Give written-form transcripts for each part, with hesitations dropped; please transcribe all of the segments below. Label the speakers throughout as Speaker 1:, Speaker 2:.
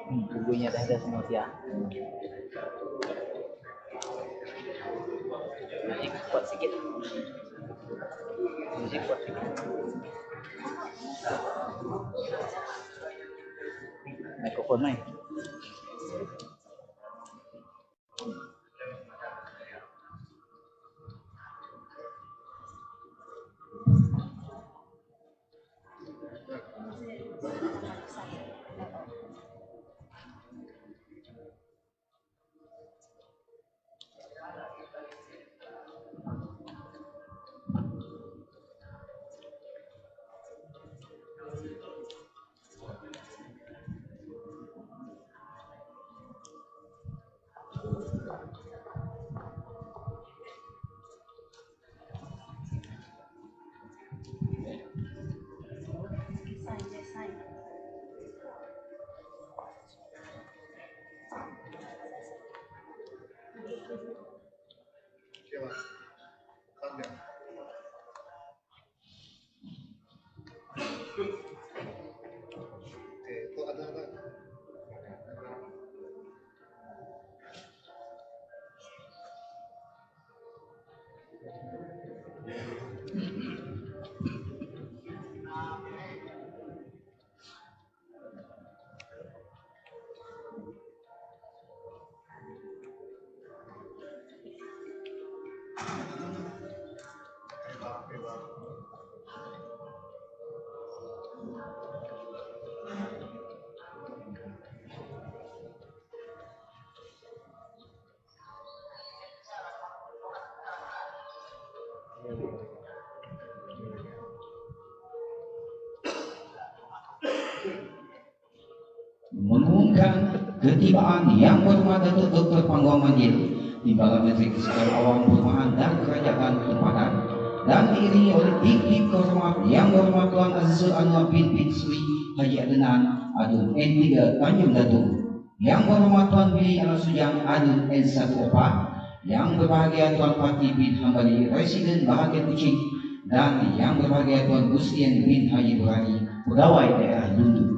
Speaker 1: Tubuhnya dah ada semua siang. Musik kuat sedikit. Musik kuat sedikit. Mikrofon main.
Speaker 2: Mengumumkan ketibaan yang berhormat Datuk Dr. Pangguang Manjil Timbalan Menteri Kesehatan Awam Perumahan dan Kerajaan Tempatan, dan diiringi oleh Dikti Kehormat yang berhormat Tuan Azizul Anwar bin Sri Haji Adnan Adun N3 Tanjung Datuk, yang berhormat Tuan Billy Alasujang Adun N1 Opa, yang berbahagia Tuan Fatih bin Hambali Residen Bahagian Kuching, dan yang berbahagia Tuan Gustian bin Haji Burani Pegawai Daerah Lundu.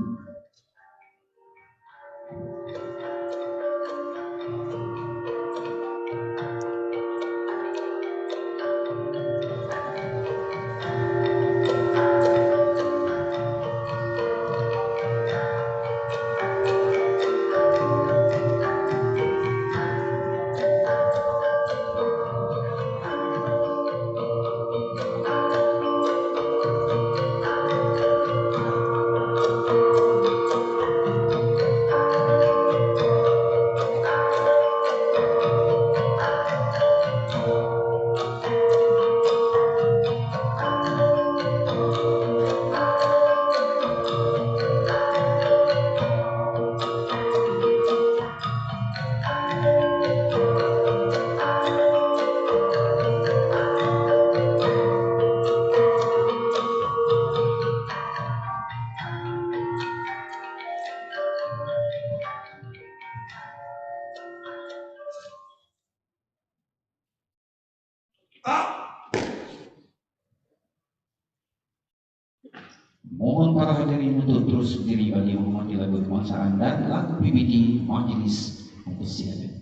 Speaker 2: Mohon para hadirin untuk terus berdiri bagi menghormati lagu kebangsaan dan lagu PBT Majelis Persidangan.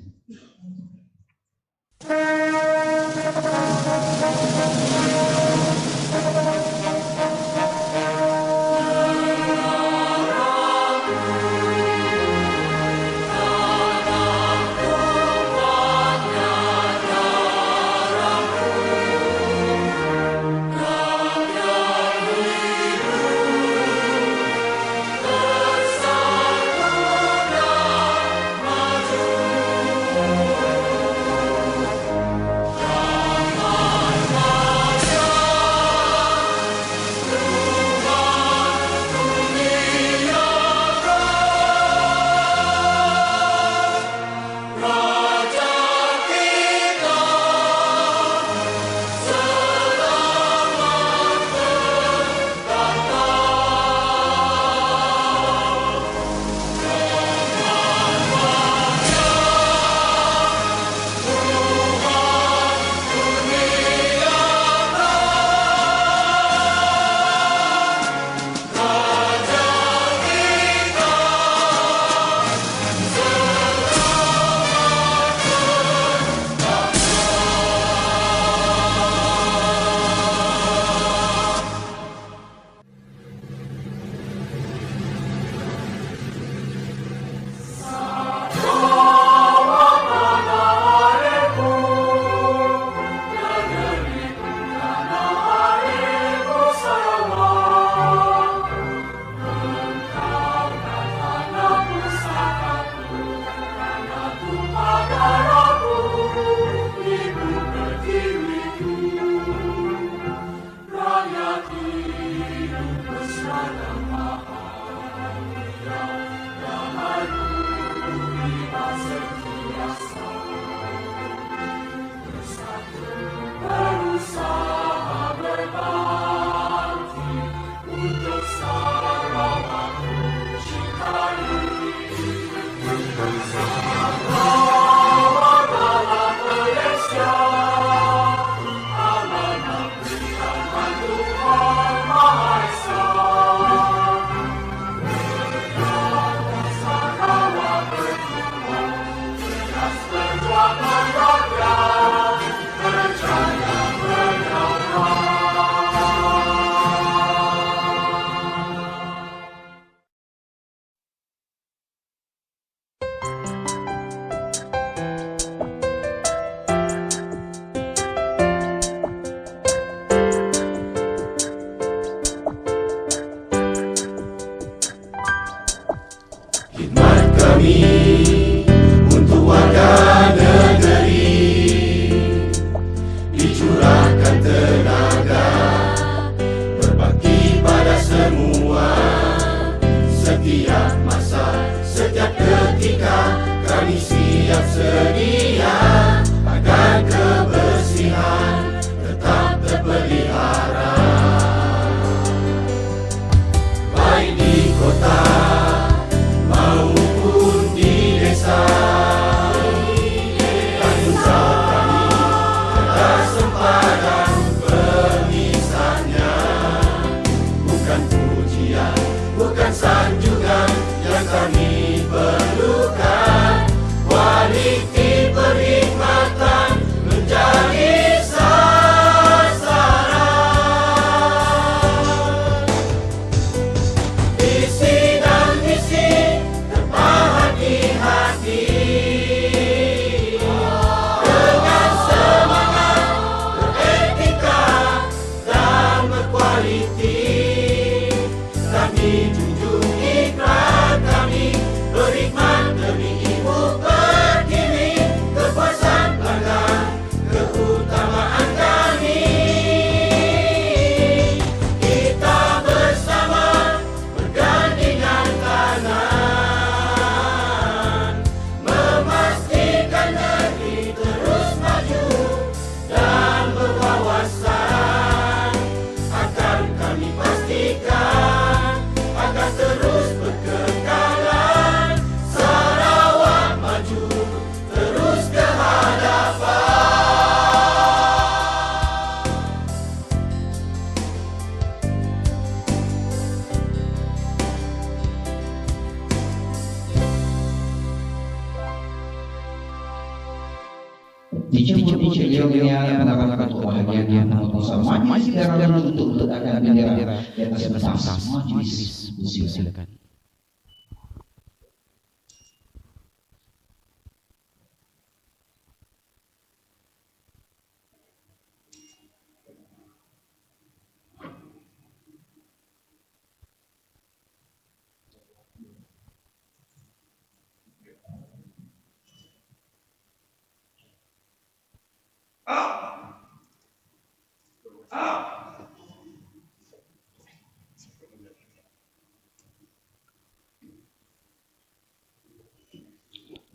Speaker 3: kami untuk warga negeri, dicurahkan tenaga berbakti pada semua. Setiap masa, setiap ketika kami siap sedia agar kebersihan tetap terpelihara. Baik di kota maupun di desa, tanggungjawab kami telah sempadan permisalnya. Bukan pujian, bukan sanjungan yang kami perlukan, kualiti perkhidmatan menjadi sasaran. Visi dan misi terpahat di hati, dengan semangat beretika dan berkualiti. Kami junjung ikrar kami berkhidmat demi ibu pertiwi, kepuasan pelanggan, keutamaan kami. Kita bersama bergandingan tangan, memastikan negeri terus maju dan berwawasan. Akan kami pastikan agar terus berkekalan, Sarawak maju terus ke hadapan.
Speaker 2: Dijemput beliau-beliau pengarah kebahagiaan yang mengusaha majlis darah untuk meletakkan bendera di atas pentas majlis. Silakan.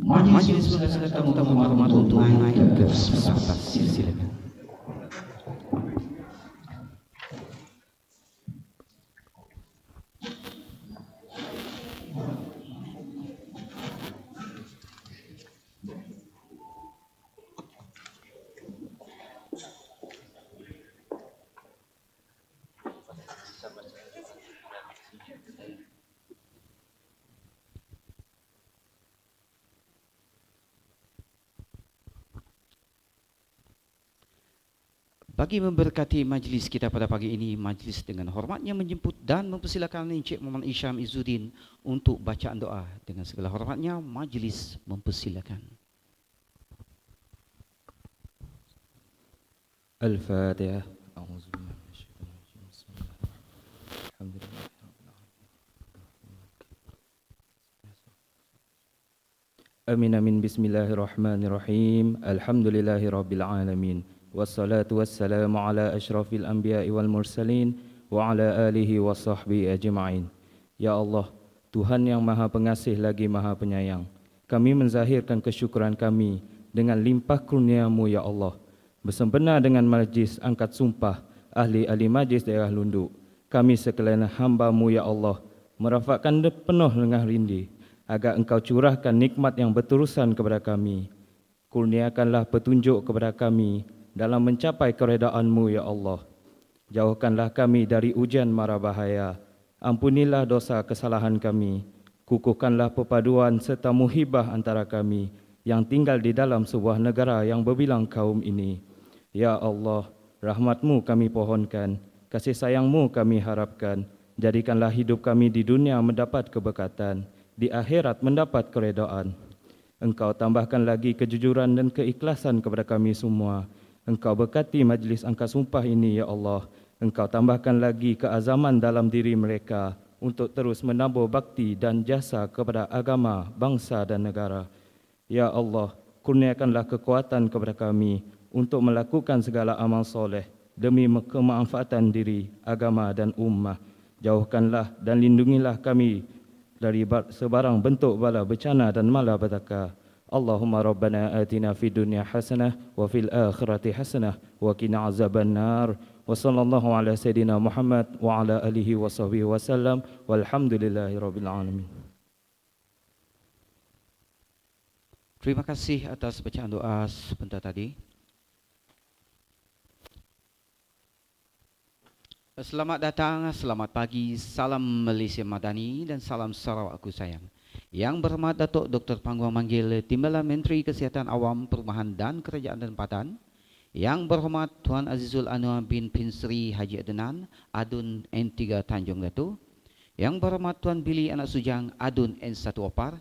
Speaker 2: Majlis silakan tamu-tamu untuk naik ke pentas. Silakan. Bagi memberkati majlis kita pada pagi ini, majlis dengan hormatnya menjemput dan mempersilakan Encik Muhammad Isham Izzuddin untuk bacaan doa. Dengan segala hormatnya, majlis mempersilakan.
Speaker 4: Al-Fatihah. Amin amin bismillahirrahmanirrahim. Alhamdulillahirabbil alamin. Wassalatu wassalamu ala asyrafil anbiya'i wal mursalin wa ala alihi wa sahbihi ajma'in. Ya Allah, Tuhan yang Maha Pengasih lagi Maha Penyayang, kami menzahirkan kesyukuran kami dengan limpah kurnia-Mu ya Allah. Bersempena dengan majlis angkat sumpah ahli-ahli majlis daerah Lundu, kami sekalian hamba-Mu ya Allah merafakkan penuh dengan rindi agar Engkau curahkan nikmat yang berterusan kepada kami. Kurniakanlah petunjuk kepada kami dalam mencapai keredaan-Mu ya Allah. Jauhkanlah kami dari ujian mara bahaya. Ampunilah dosa kesalahan kami. Kukuhkanlah perpaduan serta muhibah antara kami yang tinggal di dalam sebuah negara yang berbilang kaum ini. Ya Allah, rahmat-Mu kami pohonkan, kasih sayang-Mu kami harapkan. Jadikanlah hidup kami di dunia mendapat keberkatan, di akhirat mendapat keredaan. Engkau tambahkan lagi kejujuran dan keikhlasan kepada kami semua. Engkau berkati majlis angkat sumpah ini ya Allah. Engkau tambahkan lagi keazaman dalam diri mereka untuk terus menabur bakti dan jasa kepada agama, bangsa dan negara. Ya Allah, kurniakanlah kekuatan kepada kami untuk melakukan segala amal soleh demi kemanfaatan diri, agama dan ummah. Jauhkanlah dan lindungilah kami dari sebarang bentuk bala bencana dan malapetaka. Allahumma rabbana atina fid dunya hasanah wa fil akhirati hasanah wa qina azabannar. Wa sallallahu ala sayidina Muhammad wa ala alihi wa sahbihi wasallam walhamdulillahirabbil alamin.
Speaker 2: Terima kasih atas bacaan doa sebentar tadi. Selamat datang, selamat pagi, salam Malaysia Madani dan salam Sarawakku sayang. Yang berhormat Datuk Dr. Panggung Manggil, Timbalan Menteri Kesihatan Awam, Perumahan dan Kerajaan Tempatan. Yang berhormat Tuan Azizul Anwar bin Sri Haji Adnan, Adun N3 Tanjung Datu. Yang berhormat Tuan Billy Anak Sujang, Adun N1 Opar.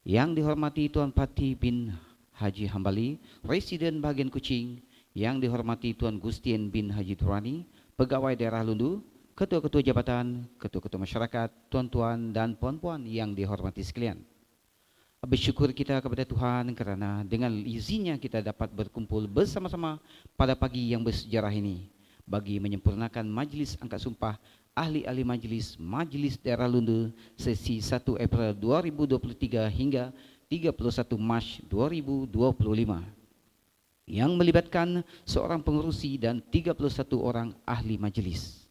Speaker 2: Yang dihormati Tuan Pati bin Haji Hambali, Residen Bahagian Kuching. Yang dihormati Tuan Gustien bin Haji Turani, Pegawai Daerah Lundu, Ketua-Ketua Jabatan, Ketua-Ketua Masyarakat, Tuan-Tuan dan Puan-Puan yang dihormati sekalian. Bersyukur kita kepada Tuhan kerana dengan izinnya kita dapat berkumpul bersama-sama pada pagi yang bersejarah ini bagi menyempurnakan Majlis Angkat Sumpah Ahli-Ahli Majlis Daerah Lundu sesi 1 April 2023 hingga 31 Mac 2025 yang melibatkan seorang pengerusi dan 31 orang ahli majlis.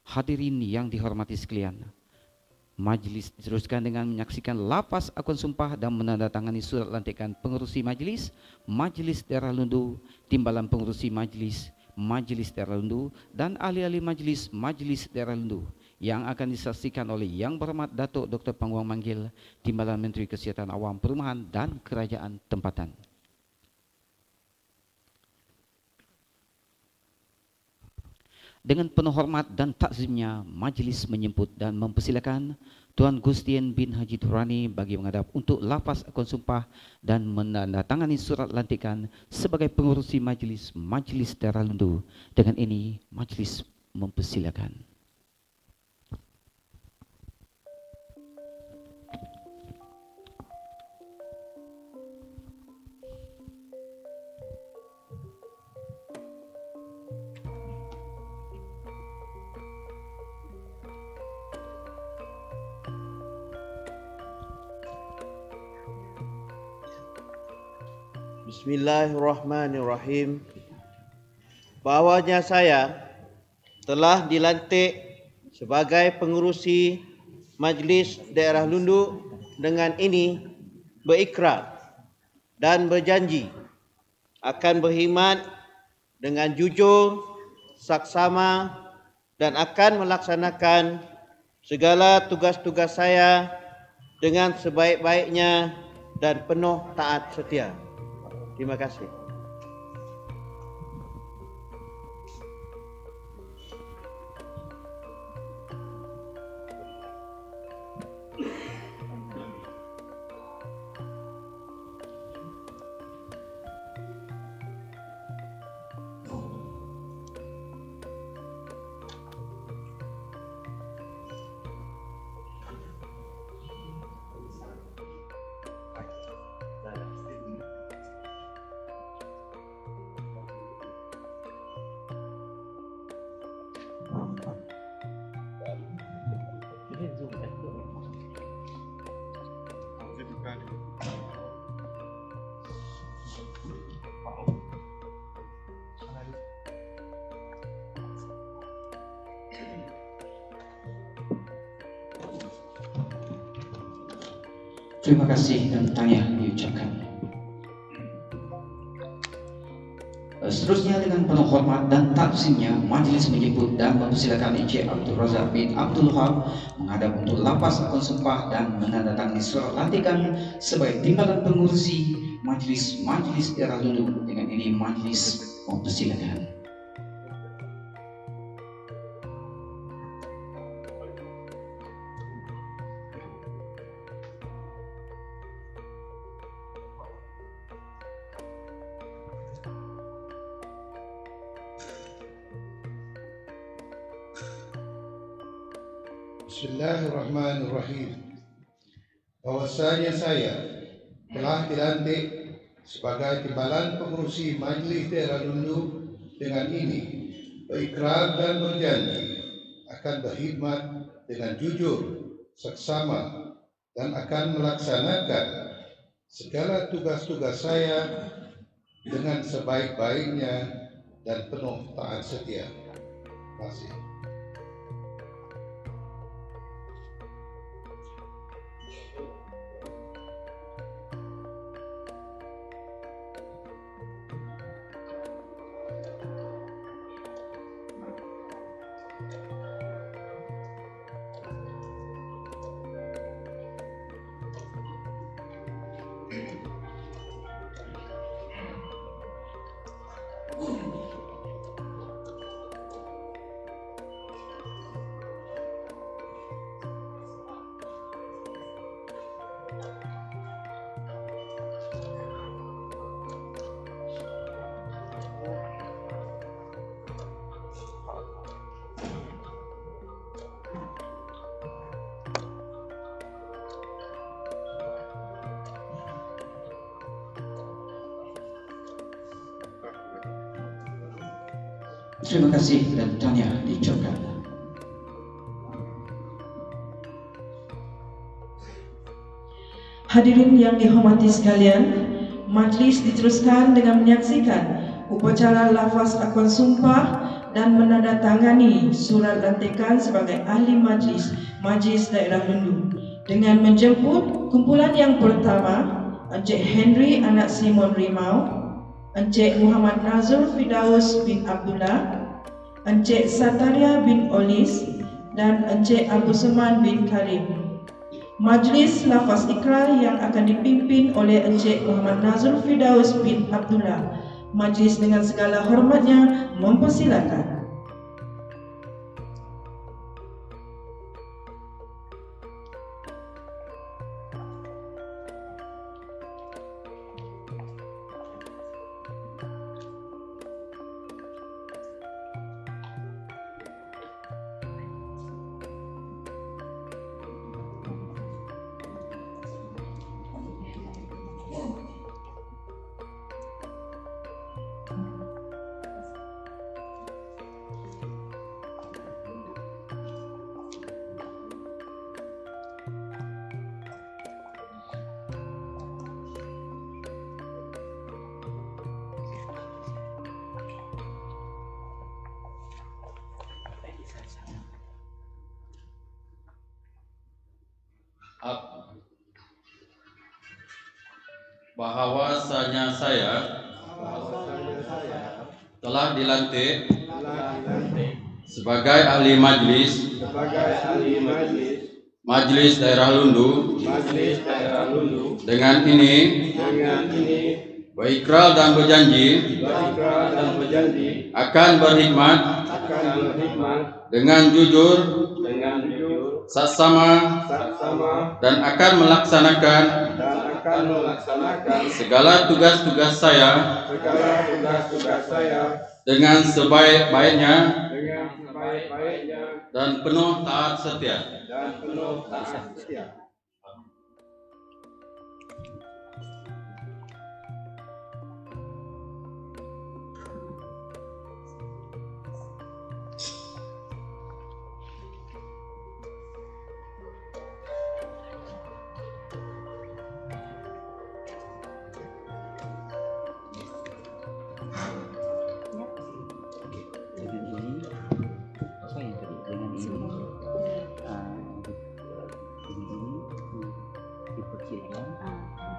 Speaker 2: Hadirin yang dihormati sekalian, majlis diteruskan dengan menyaksikan lapas akun sumpah dan menandatangani surat lantikan pengerusi majlis, Majlis Daerah Lundu, Timbalan Pengerusi Majlis, Majlis Daerah Lundu dan ahli-ahli majlis, Majlis Daerah Lundu yang akan disaksikan oleh Yang Berhormat Datuk Dr. Panggung Manggil, Timbalan Menteri Kesihatan Awam, Perumahan dan Kerajaan Tempatan. Dengan penuh hormat dan takzimnya, majlis menjemput dan mempersilakan Tuan Gustien bin Haji Turani bagi menghadap untuk lafaz akun sumpah dan menandatangani surat lantikan sebagai pengerusi majlis, Majlis Daerah Lundu. Dengan ini, majlis mempersilakan.
Speaker 3: Bismillahirrahmanirrahim. Bahawanya saya telah dilantik sebagai pengerusi Majlis Daerah Lundu dengan ini berikrar dan berjanji akan berkhidmat dengan jujur, saksama dan akan melaksanakan segala tugas-tugas saya dengan sebaik-baiknya dan penuh taat setia. Terima kasih.
Speaker 2: Terima kasih dan tahniah diucapkan. Seterusnya dengan penuh hormat dan takzimnya, majlis menjemput dan mempersilakan Encik Abdul Razak bin Abdul Wahab menghadap untuk lapas akun sumpah dan menandatangani surat lantikan sebagai timbalan pengurusi Majlis Daerah Lundu. Dengan ini majlis mempersilakan.
Speaker 5: Bismillahirrahmanirrahim. Bahwasanya saya telah dilantik sebagai Timbalan Pengurusi Majlis Daerah Lundu dengan ini berikrar dan berjanji akan berkhidmat dengan jujur, seksama dan akan melaksanakan segala tugas-tugas saya dengan sebaik-baiknya dan penuh taat setia. Terima kasih.
Speaker 2: Terima kasih dan tanya diucapkan.
Speaker 6: Hadirin yang dihormati sekalian, majlis diteruskan dengan menyaksikan upacara lafaz akon sumpah dan menandatangani surat lantikan sebagai ahli majlis Majlis Daerah Lundu dengan menjemput kumpulan yang pertama Encik Henry anak Simon Rimau, Encik Muhammad Nazrul Firdaus bin Abdullah, Encik Sataria bin Olis dan Encik Abu Seman bin Karim. Majlis lafaz ikrar yang akan dipimpin oleh Encik Muhammad Nazrul Firdaus bin Abdullah. Majlis dengan segala hormatnya mempersilakan.
Speaker 7: Bahwasanya saya telah dilantik sebagai ahli majlis Majlis Daerah Lundu dengan ini berikrar dan berjanji akan berkhidmat dengan jujur, saksama dan akan melaksanakan segala tugas-tugas saya dengan sebaik-baiknya dan penuh taat setia.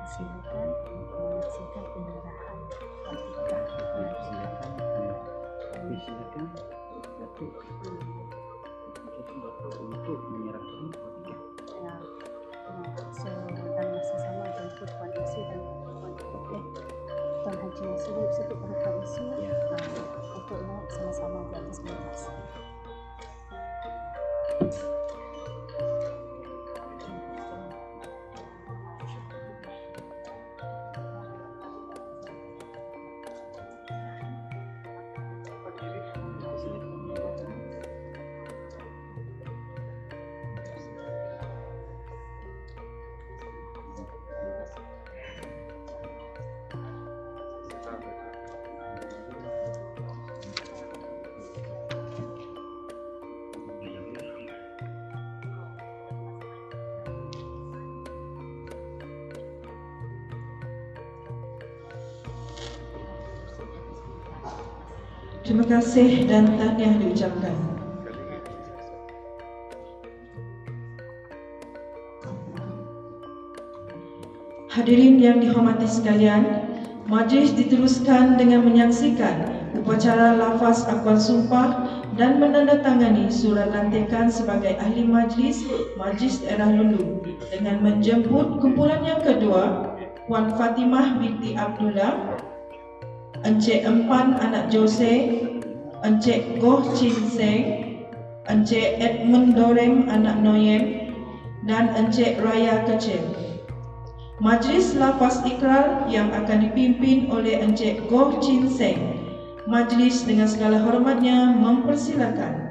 Speaker 8: Silakan menyaksikan penyerahan Fatihah.
Speaker 1: Silakan Datuk untuk menyerahkan Fatihah.
Speaker 8: Ya, so dan masa sama jemput Puan Isi dan Tuan Haji Nasir untuk Puan Isi untuk naik sama-sama di atas majlis.
Speaker 6: Terima kasih dan tahniah diucapkan. Hadirin yang dihormati sekalian, majlis diteruskan dengan menyaksikan upacara lafaz akuan sumpah dan menandatangani surat lantikan sebagai ahli majlis Majlis Daerah Lundu dengan menjemput kumpulan yang kedua, Puan Fatimah binti Abdullah, Encik Empan anak Jose, Encik Goh Chin Seng, Encik Edmund Dorem anak Noyem, dan Encik Raya Kecil. Majlis lafaz ikrar yang akan dipimpin oleh Encik Goh Chin Seng. Majlis dengan segala hormatnya mempersilakan.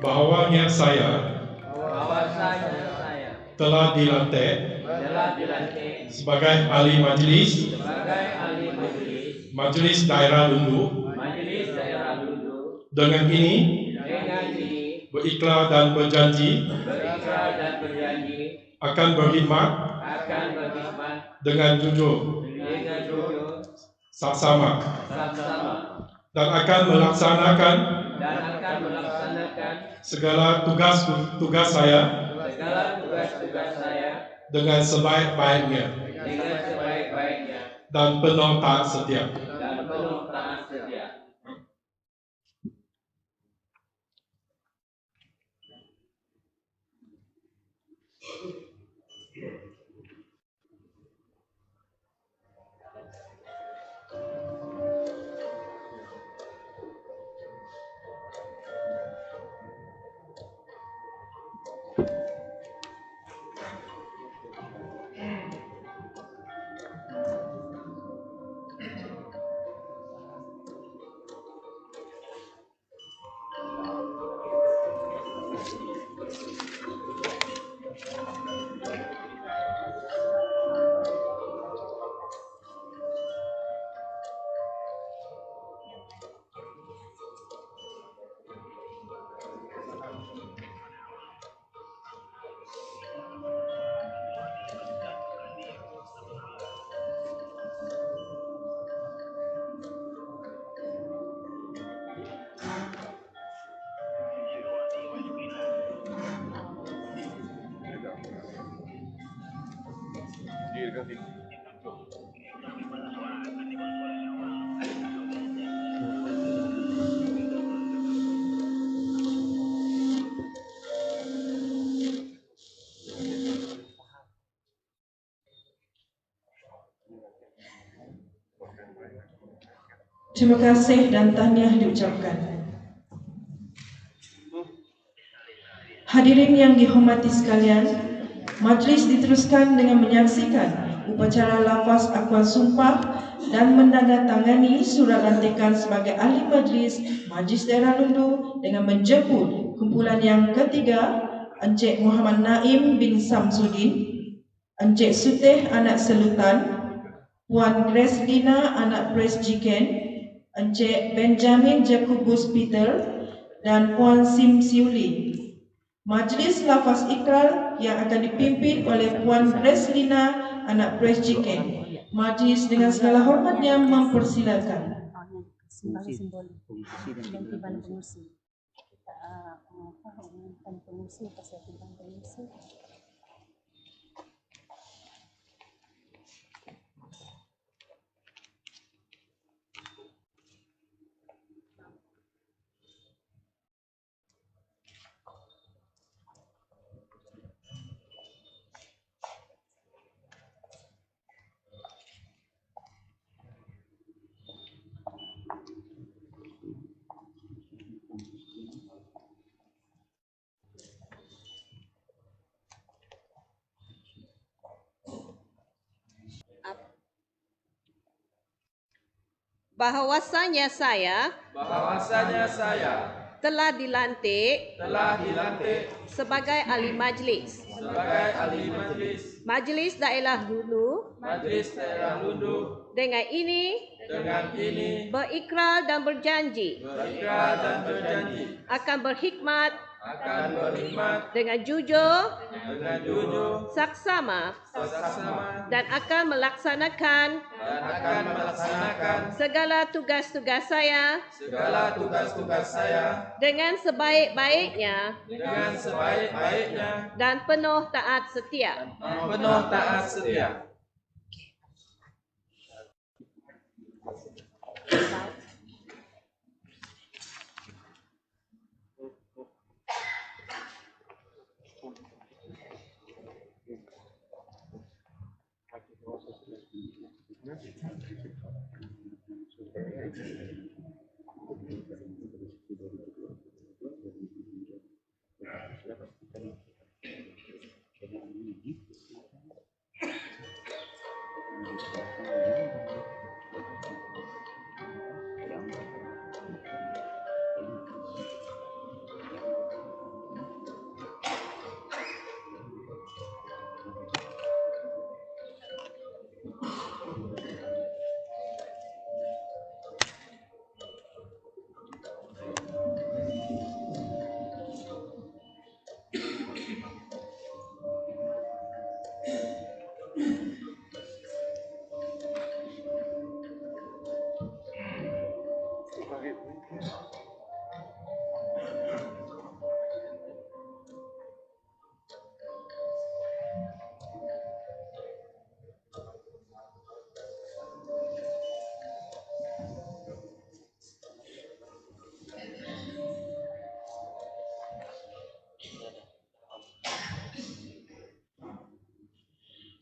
Speaker 9: Bahwasanya saya telah dilantik sebagai ahli majlis Majlis Daerah Lundu dengan ini berikrar dan berjanji akan berkhidmat dengan jujur, saksama dan akan melaksanakan segala tugas saya dengan sebaik-baiknya dan penuh taat setia.
Speaker 6: Terima kasih dan tahniah diucapkan. Hadirin yang dihormati sekalian, majlis diteruskan dengan menyaksikan upacara lafaz akuan sumpah dan menandatangani surat lantikan sebagai ahli majlis Majlis Daerah Lundu dengan menjemput kumpulan yang ketiga, Encik Muhammad Naim bin Samsudin, Encik Suteh anak Selutan, Puan Grace Lina anak Pres Jiken, Encik Benjamin Jacobus Peter, dan Puan Sim Siuli. Majlis lafaz ikrar yang akan dipimpin oleh Puan Grace Lina anak Pres Jiken. Majlis dengan segala hormatnya mempersilakan.
Speaker 8: Simbol dan timbalan pengungsi. Pengungsi pasal timbalan pengungsi.
Speaker 10: bahwasanya saya telah dilantik sebagai ahli majlis Majlis Daerah Hulu dengan ini berikrar dan berjanji akan berkhidmat dengan jujur, saksama dan akan melaksanakan segala tugas-tugas saya dengan sebaik-baiknya dan penuh taat setia.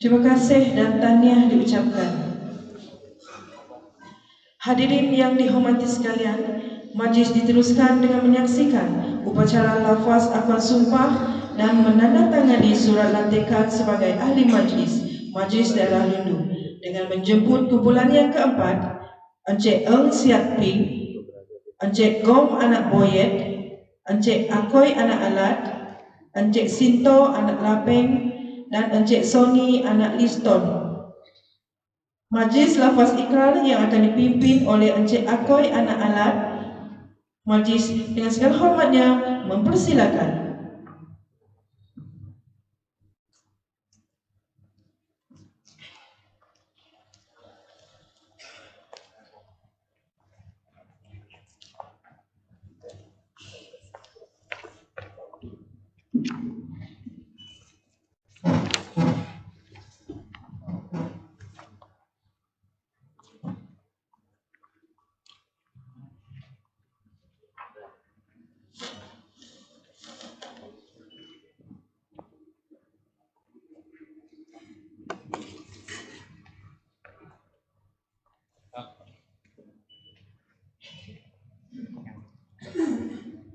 Speaker 6: Terima kasih dan tahniah diucapkan. Hadirin yang dihormati sekalian, majlis diteruskan dengan menyaksikan upacara lafaz akad sumpah dan menandatangani surat lantikan sebagai ahli Majlis Daerah Lundu dengan menjemput kumpulan yang keempat, Encik Eng Siat Ping, Encik Gom anak Boyet, Encik Akoy anak Alat, Encik Sinto anak Lapeng dan Encik Sony anak Liston. Majlis lafaz ikrar yang akan dipimpin oleh Encik Akoy anak Alat. Majlis dengan segala hormatnya mempersilakan.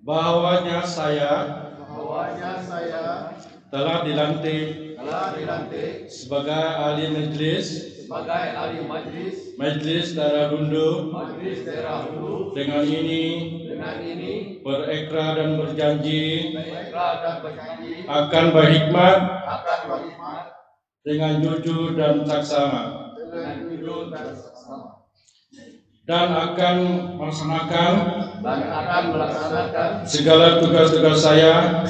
Speaker 9: Bahwanya saya telah dilantik sebagai ahli Majlis Daerah Lundu dengan ini berikrar dan berjanji akan berkhidmat dengan jujur dan saksama dan akan melaksanakan segala tugas-tugas saya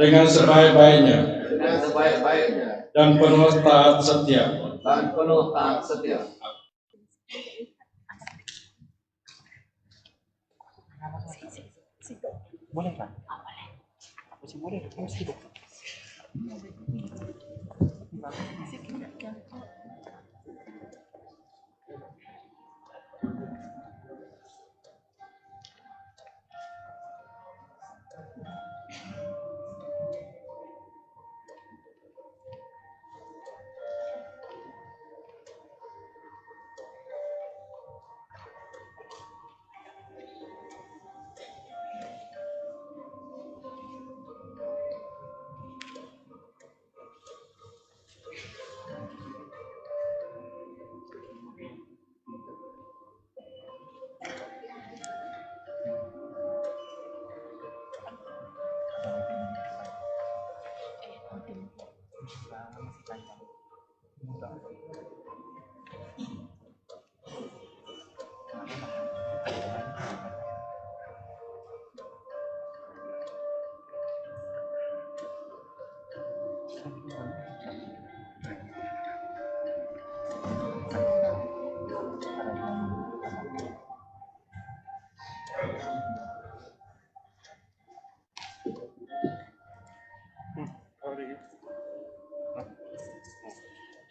Speaker 9: dengan sebaik-baiknya dan penuh taat setia.
Speaker 1: Boleh kan? Masih boleh, masih.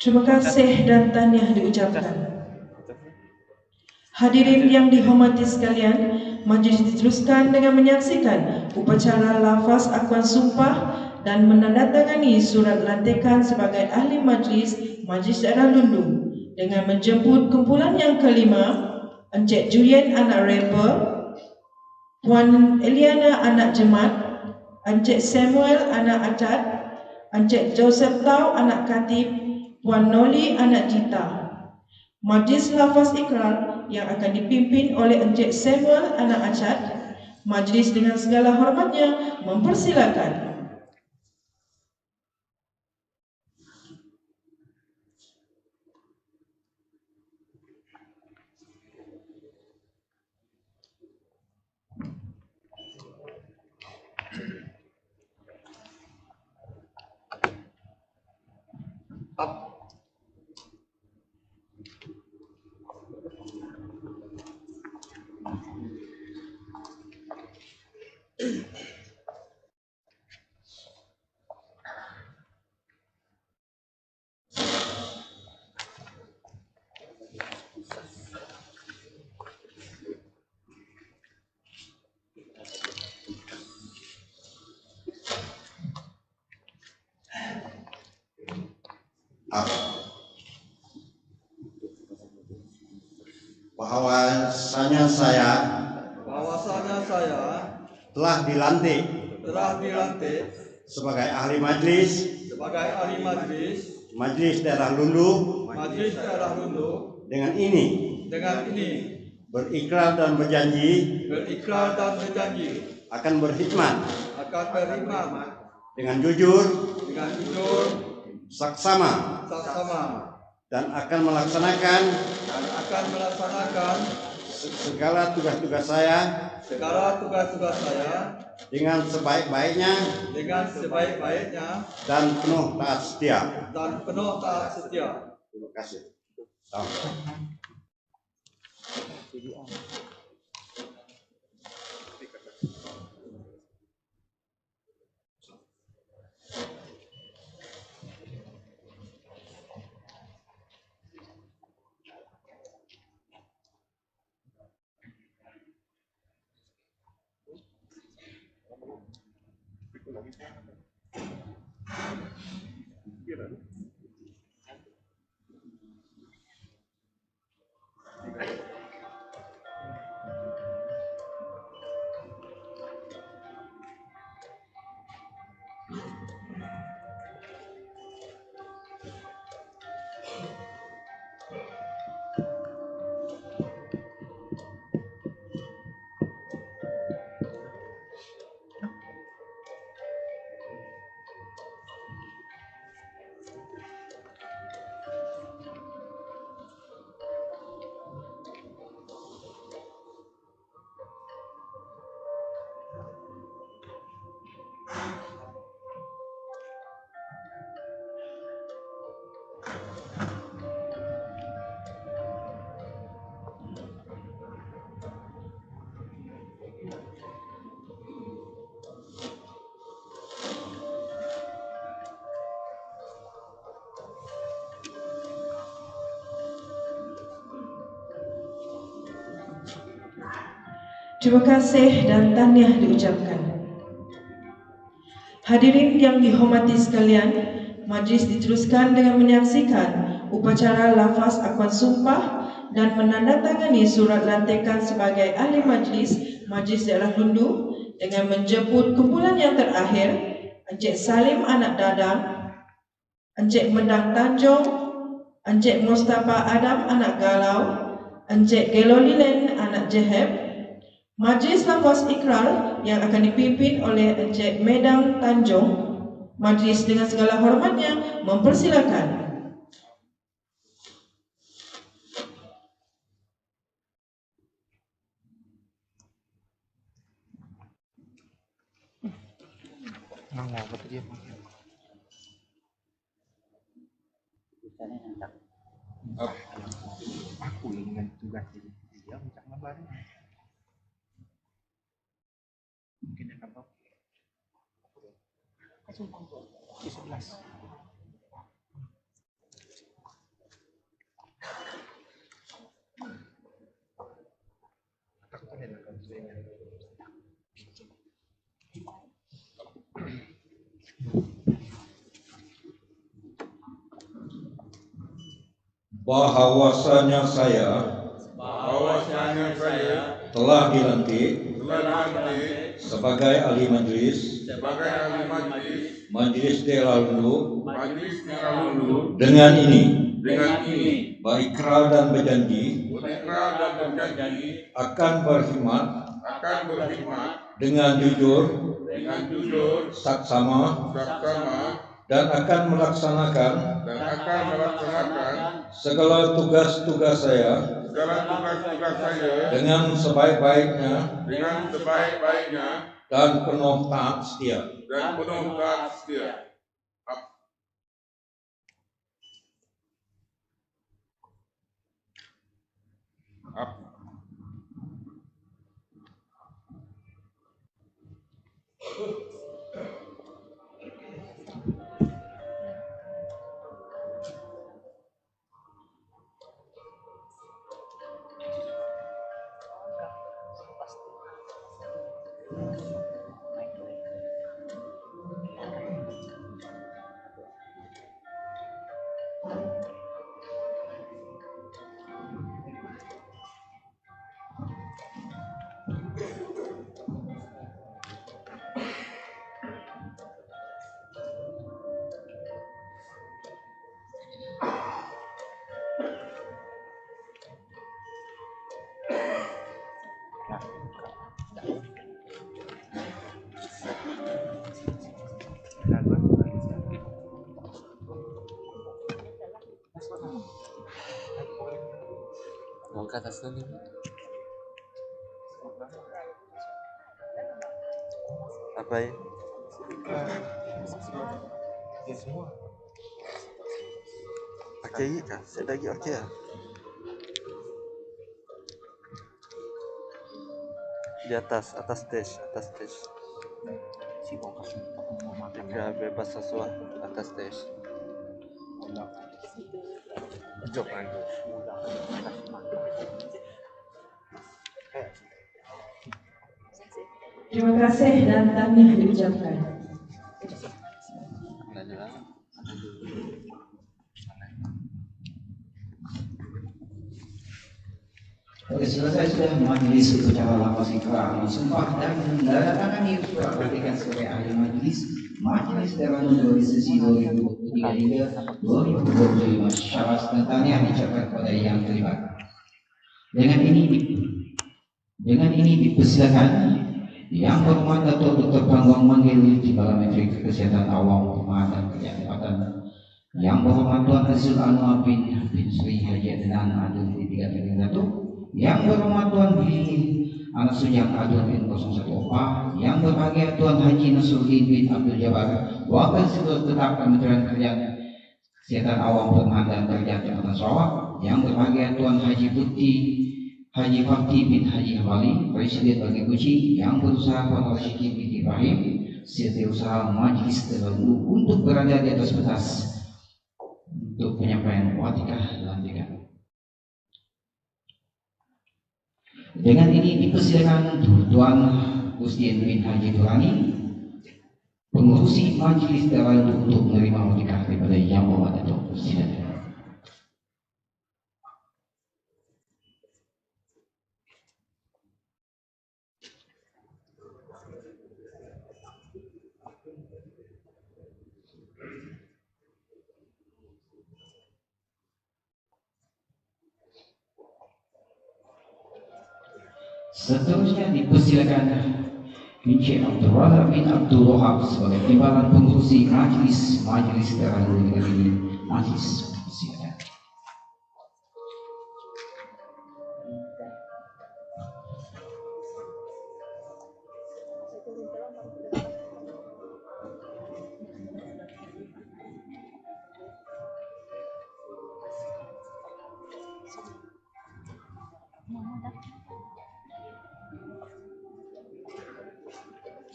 Speaker 6: Terima kasih dan tahniah diucapkan. Hadirin yang dihormati sekalian, majlis diteruskan dengan menyaksikan upacara lafaz akuan sumpah dan menandatangani surat lantikan sebagai ahli majlis Majlis Daerah Lundu dengan menjemput kumpulan yang kelima, Encik Julian anak rapper, Puan Eliana anak jemaat, Encik Samuel anak acat, Encik Joseph Tau anak katib, Puan Noli anak jita. Majlis lafaz ikrar yang akan dipimpin oleh Encik Samuel anak acat. Majlis dengan segala hormatnya mempersilakan.
Speaker 3: Bahwasanya saya telah dilantik sebagai ahli majlis Majlis Daerah Lundu dengan ini berikrar dan berjanji akan berkhidmat dengan jujur, saksama, dan akan melaksanakan segala tugas-tugas saya dengan sebaik-baiknya dan penuh taat setia. Terima kasih.
Speaker 6: Terima kasih dan tahniah diucapkan. Hadirin yang dihormati sekalian, majlis diteruskan dengan menyaksikan upacara lafaz akuan sumpah dan menandatangani surat lantikan sebagai ahli majlis Majlis Daerah Lundu dengan menjemput kumpulan yang terakhir, Encik Salim anak Dadang, Encik Mendang Tanjung, Encik Mustafa Adam anak Galau, Encik Gelolilen anak Jeheb. Majlis lafaz ikrar yang akan dipimpin oleh Encik Medang Tanjung. Majlis dengan segala hormatnya mempersilakan.
Speaker 1: mau betul dia aku yang dengan tugas ini dia macam gambar mungkin akan bawa di 11 takut ada akan saya
Speaker 9: bahwasanya saya telah dilantik sebagai ahli majelis Majelis Daerah Lundu dengan ini berikrar dan berjanji akan berkhidmat dengan jujur, saksama, dan akan melaksanakan segala tugas-tugas saya dengan sebaik-baiknya dan penuh taat setia.
Speaker 1: ke atas dulu. Apa ya? Ya semua. Pakai kan? Saya lagi okey ya. Di atas stage. Si bongkar juga bebas sesuatu atas stage. Jok lagi.
Speaker 6: Terima kasih dan tahniah diucapkan.
Speaker 2: Selesai sudah majelis upacara lafaz ikrar sumpah dan menandatangani surat berartikan sebagai ahli majelis Daerah Lundu sesi 2023-2025 syarat dan tahniah diucapkan kepada yang terlibat. Dengan ini dipersilakan yang berhormat Datuk Dr. Panggung Manggil Kepala Menteri Kesihatan Awam Perumahan dan Kerjaan yang berhormat Tuan Azizul Anwar bin Sri Haji Adnan Adun di 331, yang berhormat Tuan Billy Anak Sujang Adun bin 01 Opah, yang berbahagia Tuan Haji Nasruddin bin Abdul Jabbar Wakil Sekretariat Tetap Kementerian Kerjaan Kesihatan Awam Perumahan dan Kerjaan Jabatan Sarawak, yang berbahagia Tuan Haji Haji Fakti bin Haji Hawali, Presiden Bagi Kucing, yang berusaha Tuan Rasyidi bin Ibrahim, Setiausaha Majelis Daerah Lundu untuk berada di atas batas untuk penyampaian watikah lantikan. Dengan ini dipersilakan Tuan Gustin bin Haji Durani, pengurusi Majelis Daerah Lundu untuk menerima watikah daripada Yang Berhormat Datuk. Silakan. Seterusnya dipersilakan Encik Abdul Razak bin Abdul Wahab sebagai timbalan pengurusi Majelis Daerah Lundu Negeri ini. Majlis, silakan.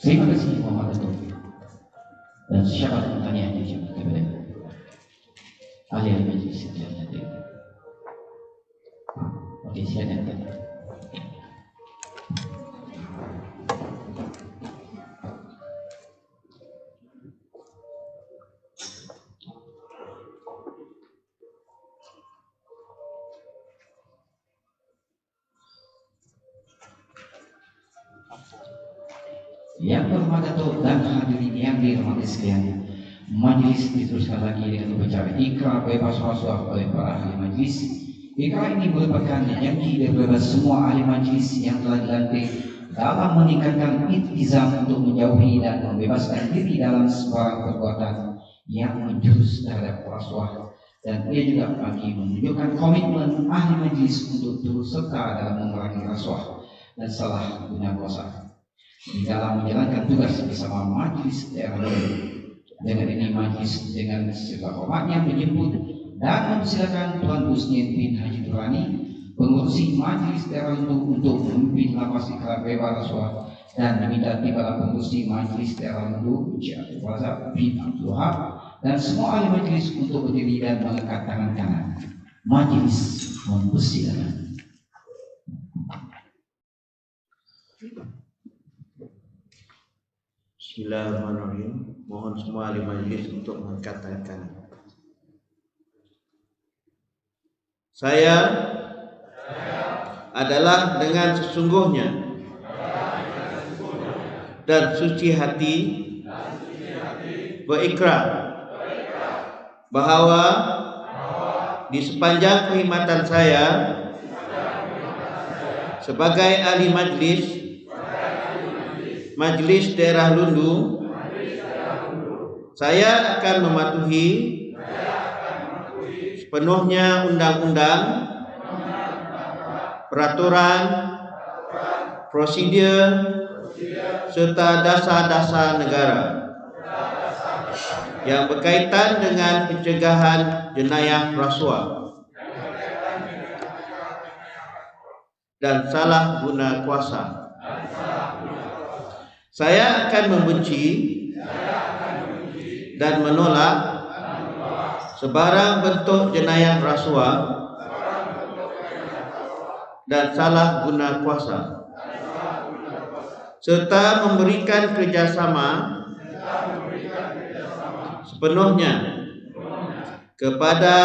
Speaker 2: Terima kasih Muhammad Datuk. Dan siapa yang bertanya kepada ahli majlis yang hadir? Okey, silakan. Yang berhormat Datuk dan hadirin yang dirahmati sekalian, majlis diteruskan lagi dengan upacara ikrar bebas rasuah oleh para ahli majlis. Ikrar ini merupakan janji daripada semua ahli majlis yang telah dilantik dalam meningkatkan iltizam untuk menjauhi dan membebaskan diri dalam sebarang perbuatan yang menjurus terhadap rasuah, dan ia juga bagi menunjukkan komitmen ahli majlis untuk turut serta dalam memerangi rasuah dan salah guna kuasa di dalam menjalankan tugas bersama majlis daerah ini. Dengan ini majlis dengan segala hormatnya menjemput dan mempersilakan Tuan Husni bin Haji Durrani, pengurusi majlis daerah untuk memimpin lapas ikrar bebas rasuah, dan meminta timbalan pengurusi majlis daerah untuk Encik Abdul Razak bin Abdul Wahab dan semua ahli majlis untuk berdiri dan mengangkat tangan kanan. Majlis mempersilakan.
Speaker 1: Bismillahirrahmanirrahim. Mohon semua ahli majlis untuk mengangkat tangan kanan. Saya adalah dengan sesungguhnya dan suci hati berikrar bahawa di sepanjang perkhidmatan saya sebagai ahli Majlis Daerah Lundu, saya akan mematuhi sepenuhnya undang-undang, peraturan, prosedur serta dasar-dasar negara yang berkaitan dengan pencegahan jenayah rasuah dan salah guna kuasa. Saya akan membenci dan menolak sebarang bentuk jenayah rasuah dan salah guna kuasa, serta memberikan kerjasama sepenuhnya kepada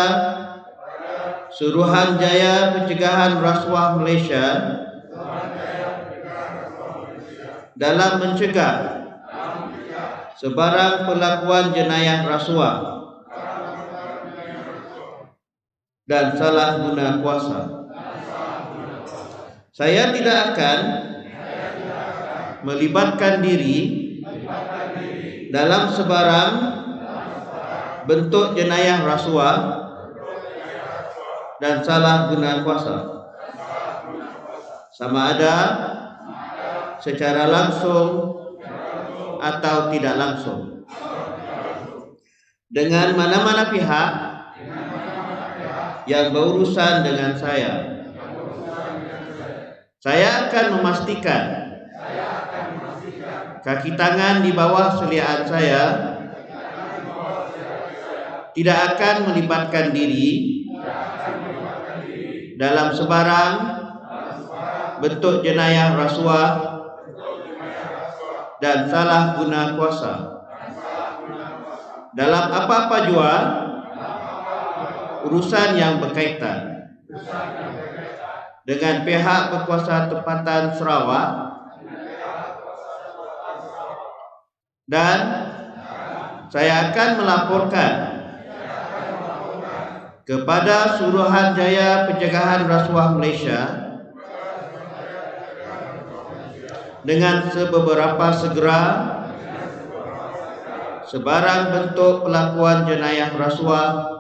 Speaker 1: Suruhanjaya Pencegahan Rasuah Malaysia dalam mencegah sebarang perlakuan jenayah rasuah dan salah guna kuasa. Saya tidak akan melibatkan diri dalam sebarang bentuk jenayah rasuah dan salah guna kuasa, sama ada secara langsung atau tidak langsung, dengan mana-mana pihak yang berurusan dengan saya. Saya akan memastikan kaki tangan di bawah seliaan saya tidak akan melibatkan diri dalam sebarang bentuk jenayah rasuah dan salah guna kuasa dalam apa-apa jua urusan yang berkaitan dengan pihak berkuasa tempatan Sarawak, dan saya akan melaporkan kepada Suruhanjaya Pencegahan Rasuah Malaysia dengan sebeberapa segera sebarang bentuk pelakuan jenayah rasuah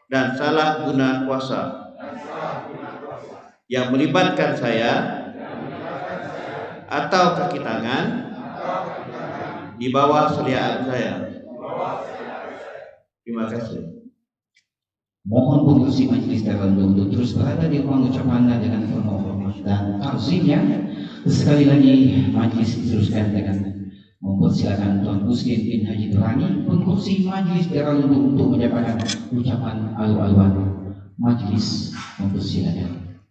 Speaker 1: dan salah guna kuasa yang melibatkan saya atau kaki tangan di bawah seliaan saya. Terima kasih.
Speaker 2: Mohon pengurusi majelis terlalu untuk terus berada di ruang ucapannya dengan penuh hormat dan takzimnya. Sekali lagi majelis diteruskan dengan mempersilakan Tuan Muslim bin Haji Durrani, pengurusi majelis terlalu untuk menyampaikan ucapan alu-aluan majelis. Mempersilakan.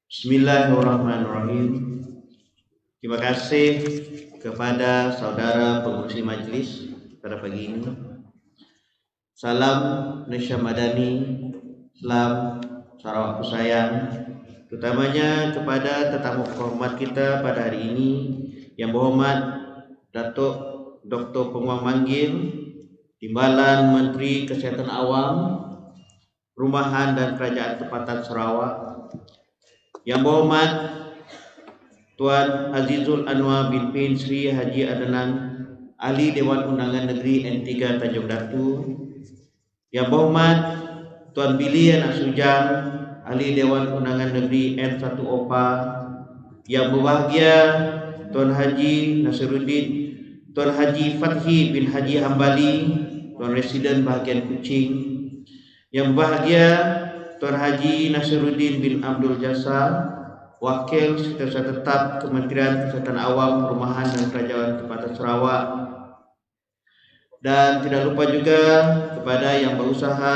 Speaker 1: Bismillahirrahmanirrahim. Terima kasih kepada saudara pengurusi majelis pada pagi ini. Salam Malaysia Madani, salam Sarawak sayang, terutamanya kepada tetamu hormat kita pada hari ini yang berhormat Datuk Dr. Penguang Manggil, Timbalan Menteri Kesihatan Awam, Perumahan dan Kerajaan Tempatan Sarawak, yang berhormat Tuan Azizul Anwar bin Sri Haji Adnan, Ahli Dewan Undangan Negeri N3 Tanjung Datu, yang berhormat Tuan Billy Anak Sujang, Ahli Dewan Undangan Negeri N1 OPA, yang berbahagia Tuan Haji Nasiruddin, Tuan Haji Fathi bin Haji Hambali, Tuan Residen Bahagian Kuching, yang berbahagia Tuan Haji Nasiruddin bin Abdul Jasa, Wakil Setiausaha Tetap Kementerian Kesihatan Awam, Perumahan dan Kerajaan Tempatan Sarawak, dan tidak lupa juga kepada yang berusaha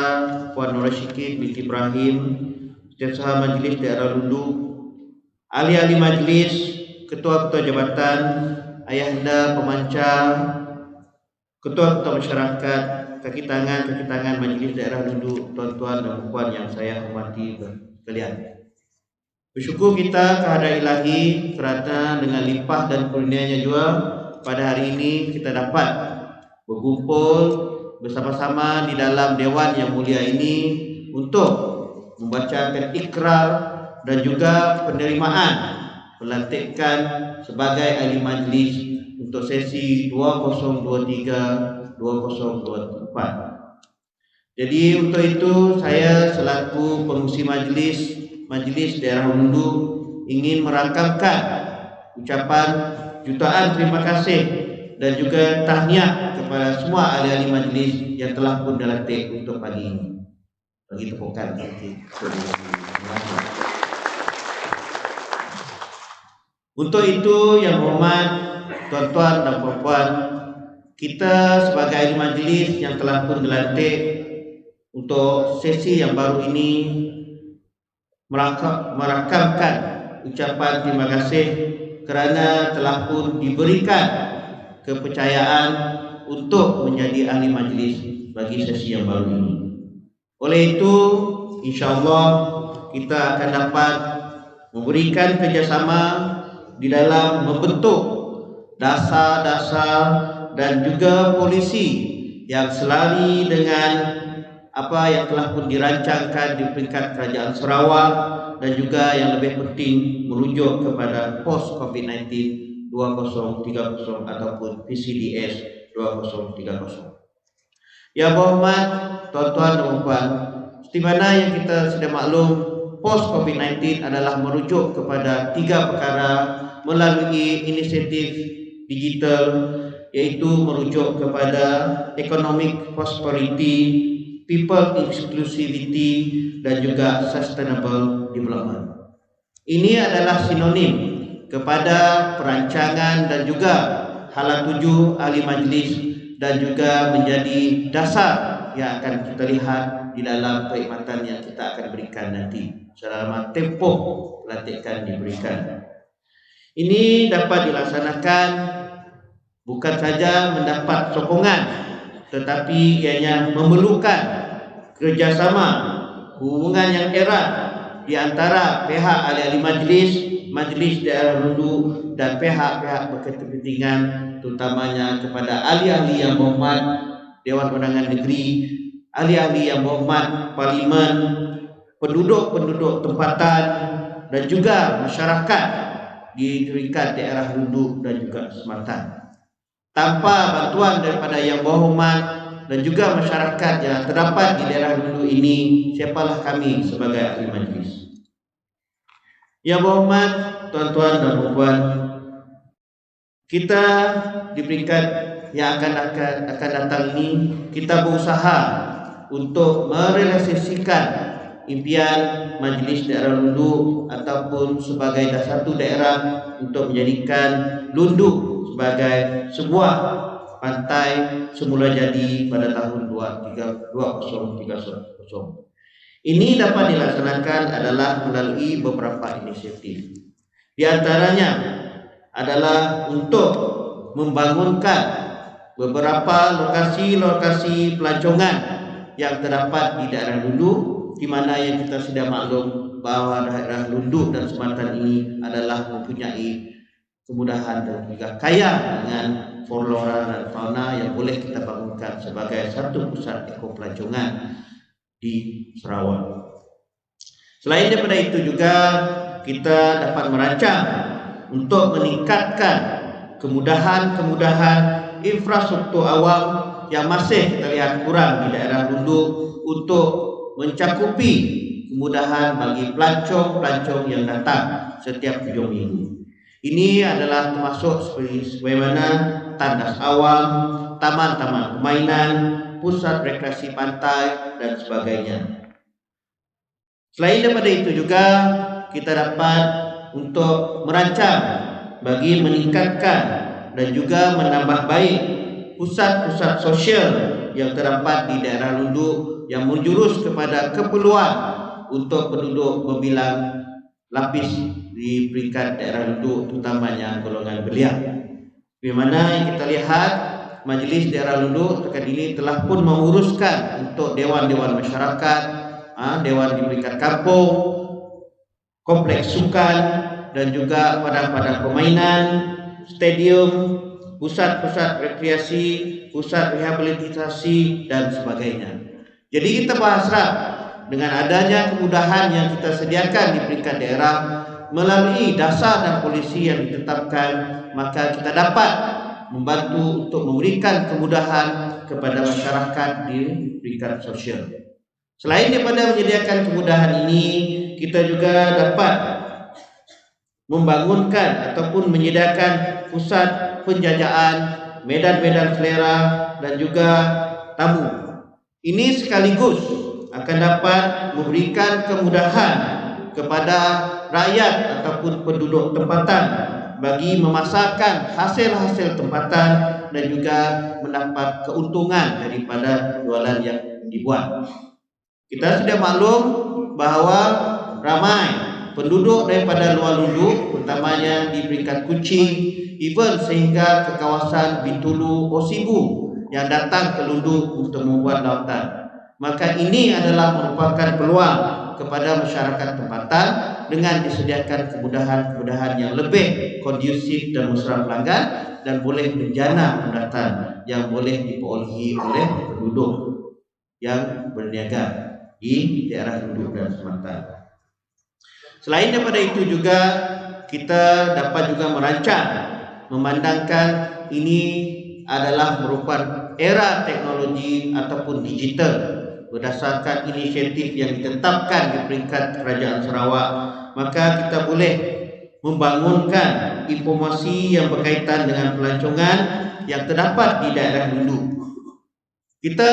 Speaker 1: Puan Nur Syikit binti Ibrahim, Setiausaha Majlis Daerah Lundu, ahli-ahli majlis, ketua-ketua jabatan, ayahanda pemancar, ketua-ketua masyarakat, kaki tangan Majlis Daerah Lundu, tuan-tuan dan puan yang saya hormati sekalian. Bersyukur kita kehadrat Ilahi kerana dengan limpah dan kurnianya juga pada hari ini kita dapat berkumpul bersama-sama di dalam dewan yang mulia ini untuk membacakan ikrar dan juga penerimaan pelantikan sebagai ahli majlis untuk sesi 2023-2024. Jadi untuk itu saya selaku pengurusi Majlis Daerah Lundu ingin merakamkan ucapan jutaan terima kasih dan juga tahniah kepada semua ahli-ahli majlis yang telah pun dilantik untuk pagi ini. Bagi tepukan. Untuk itu yang berhormat tuan-tuan dan puan-puan, kita sebagai ahli majlis yang telah pun dilantik untuk sesi yang baru ini merakamkan ucapan terima kasih kerana telah pun diberikan kepercayaan untuk menjadi ahli majlis bagi sesi yang baru ini. Oleh itu, insya-Allah kita akan dapat memberikan kerjasama di dalam membentuk dasar-dasar dan juga polisi yang selari dengan apa yang telah pun dirancangkan di peringkat Kerajaan Sarawak dan juga yang lebih penting merujuk kepada post COVID-19 2030 ataupun PCDS 2030. Yang berhormat tuan-tuan dan puan, seperti mana yang kita sudah maklum, post COVID-19 adalah merujuk kepada 3 perkara melalui inisiatif digital, iaitu merujuk kepada economic prosperity, people inclusivity dan juga sustainable development. Ini adalah sinonim kepada perancangan dan juga hala tuju ahli majlis dan juga menjadi dasar yang akan kita lihat di dalam perkhidmatan yang kita akan berikan nanti selama tempoh pelantikan diberikan. Ini dapat dilaksanakan bukan saja mendapat sokongan, tetapi ianya memerlukan kerjasama, hubungan yang erat di antara pihak ahli-ahli majlis daerah Lundu dan pihak-pihak berkepentingan, terutamanya kepada ahli-ahli yang berhormat Dewan Undangan Negeri, ahli-ahli yang berhormat Parlimen, penduduk-penduduk tempatan dan juga masyarakat di peringkat daerah Lundu dan juga Sematan. Tanpa bantuan daripada yang berhormat dan juga masyarakat yang terdapat di daerah Lundu ini, siapalah kami sebagai ahli majlis. Yang berhormat tuan-tuan dan puan, kita di peringkat yang akan datang ini kita berusaha untuk merealisasikan impian Majlis Daerah Lundu ataupun sebagai satu daerah untuk menjadikan Lundu sebagai sebuah pantai semula jadi pada tahun 2030. Ini dapat dilaksanakan adalah melalui beberapa inisiatif. Di antaranya adalah untuk membangunkan beberapa lokasi-lokasi pelancongan yang terdapat di daerah Lundu, di mana yang kita sudah maklum bahwa daerah Lundu dan Semantan ini adalah mempunyai kemudahan dan juga kaya dengan flora dan fauna yang boleh kita bangunkan sebagai satu pusat ekopelancongan di Sarawak. Selain daripada itu juga kita dapat merancang untuk meningkatkan kemudahan infrastruktur awam yang masih kita lihat kurang di daerah Lundu untuk mencakupi kemudahan bagi pelancong yang datang setiap hujung minggu. Ini adalah termasuk sebagaimana tandas awam, taman-taman permainan, pusat rekreasi pantai dan sebagainya. Selain daripada itu juga kita dapat untuk merancang bagi meningkatkan dan juga menambah baik pusat-pusat sosial yang terdapat di daerah Lundu yang menjurus kepada keperluan untuk penduduk berbilang lapis di peringkat daerah Lundu, terutamanya golongan belia. Di mana yang kita lihat Majlis Daerah Lundu terkait ini telah pun menguruskan untuk dewan-dewan masyarakat, dewan di peringkat kampung, kompleks sukan dan juga padang-padang permainan, stadium, pusat-pusat rekreasi, pusat rehabilitasi dan sebagainya. Jadi kita berharap dengan adanya kemudahan yang kita sediakan di peringkat daerah melalui dasar dan polisi yang ditetapkan, maka kita dapat membantu untuk memberikan kemudahan kepada masyarakat di peringkat sosial. Selain daripada menyediakan kemudahan ini, kita juga dapat membangunkan ataupun menyediakan pusat penjajaan, medan-medan selera dan juga tamu. Ini sekaligus akan dapat memberikan kemudahan kepada rakyat ataupun penduduk tempatan bagi memasarkan hasil-hasil tempatan dan juga mendapat keuntungan daripada jualan yang dibuat. Kita sudah maklum bahawa ramai penduduk daripada luar Lundu, utamanya di peringkat Kuching, even sehingga ke kawasan Bintulu, Osibu yang datang ke Lundu untuk membuat lautan. Maka ini adalah merupakan peluang kepada masyarakat tempatan dengan disediakan kemudahan-kemudahan yang lebih kondusif dan mesra pelanggan dan boleh menjana pendapatan yang boleh diperolehi oleh penduduk yang berniaga di daerah Lundu dan Semantan. Selain daripada itu juga kita dapat juga merancang memandangkan ini adalah merupakan era teknologi ataupun digital. Berdasarkan inisiatif yang ditetapkan di peringkat Kerajaan Sarawak, maka kita boleh membangunkan informasi yang berkaitan dengan pelancongan yang terdapat di daerah Lundu. Kita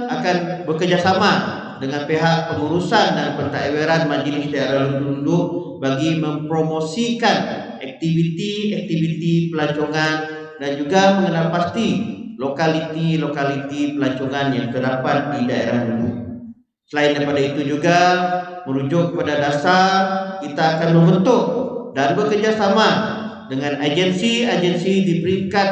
Speaker 1: akan bekerjasama dengan pihak pengurusan dan pentadbiran Majlis Daerah Lundu bagi mempromosikan aktiviti-aktiviti pelancongan dan juga mengenal pasti lokaliti pelancongan yang terdapat di daerah Lundu. Selain daripada itu juga merujuk kepada dasar, kita akan membentuk dan bekerjasama dengan agensi-agensi di peringkat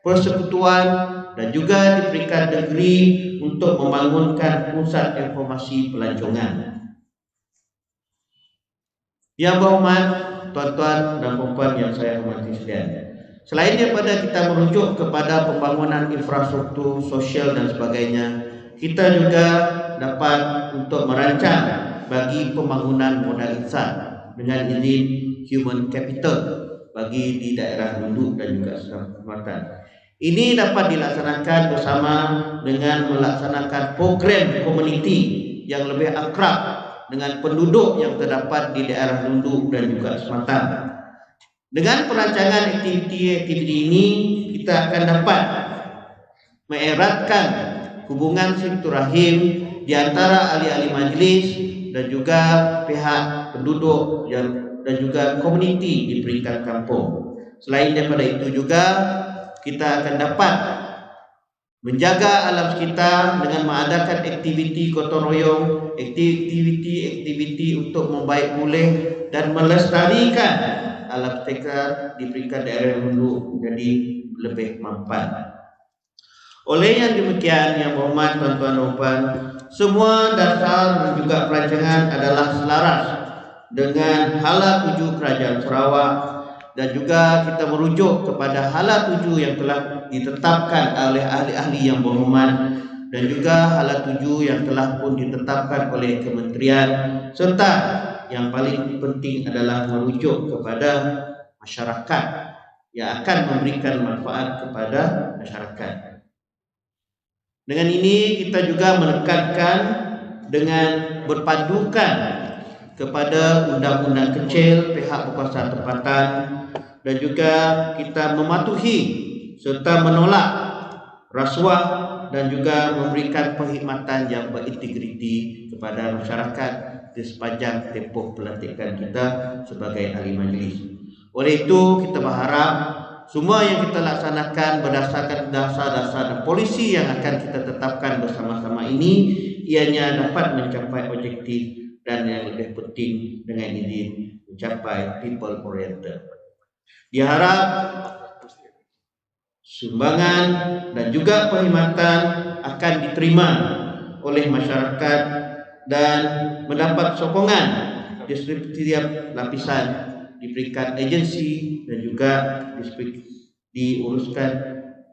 Speaker 1: persekutuan dan juga di peringkat negeri untuk membangunkan pusat informasi pelancongan. Yang berhormat tuan-tuan dan puan-puan yang saya hormati sekalian. Selain daripada kita merujuk kepada pembangunan infrastruktur sosial dan sebagainya, kita juga dapat untuk merancang bagi pembangunan modal insan dengan izin human capital bagi di daerah Lundu dan juga Semantan. Ini dapat dilaksanakan bersama dengan melaksanakan program komuniti yang lebih akrab dengan penduduk yang terdapat di daerah Lundu dan juga Semantan. Dengan perancangan aktiviti-aktiviti ini, kita akan dapat mengeratkan hubungan silaturahim di antara ahli-ahli majelis dan juga pihak penduduk dan juga komuniti di peringkat kampung. Selain daripada itu juga kita akan dapat menjaga alam sekitar dengan mengadakan aktiviti gotong royong, aktiviti untuk membaik pulih dan melestarikan alam sekitar di peringkat daerah hulu menjadi lebih mampan. Oleh yang demikian, yang berhormat tuan-tuan dan puan, semua dasar dan juga perancangan adalah selaras dengan hala tuju Kerajaan Sarawak dan juga kita merujuk kepada hala tuju yang telah ditetapkan oleh ahli-ahli yang berhormat dan juga hala tuju yang telah pun ditetapkan oleh kementerian, serta yang paling penting adalah merujuk kepada masyarakat yang akan memberikan manfaat kepada masyarakat. Dengan ini kita juga menekankan dengan berpandukan kepada undang-undang kecil pihak berkuasa tempatan dan juga kita mematuhi serta menolak rasuah dan juga memberikan perkhidmatan yang berintegriti kepada masyarakat di sepanjang tempoh pelantikan kita sebagai ahli majlis. Oleh itu kita berharap semua yang kita laksanakan berdasarkan dasar-dasar dan polisi yang akan kita tetapkan bersama-sama ini ianya dapat mencapai objektif dan yang lebih penting dengan ini mencapai people oriented. Diharap sumbangan dan juga perkhidmatan akan diterima oleh masyarakat dan mendapat sokongan di setiap lapisan di peringkat agensi dan juga diuruskan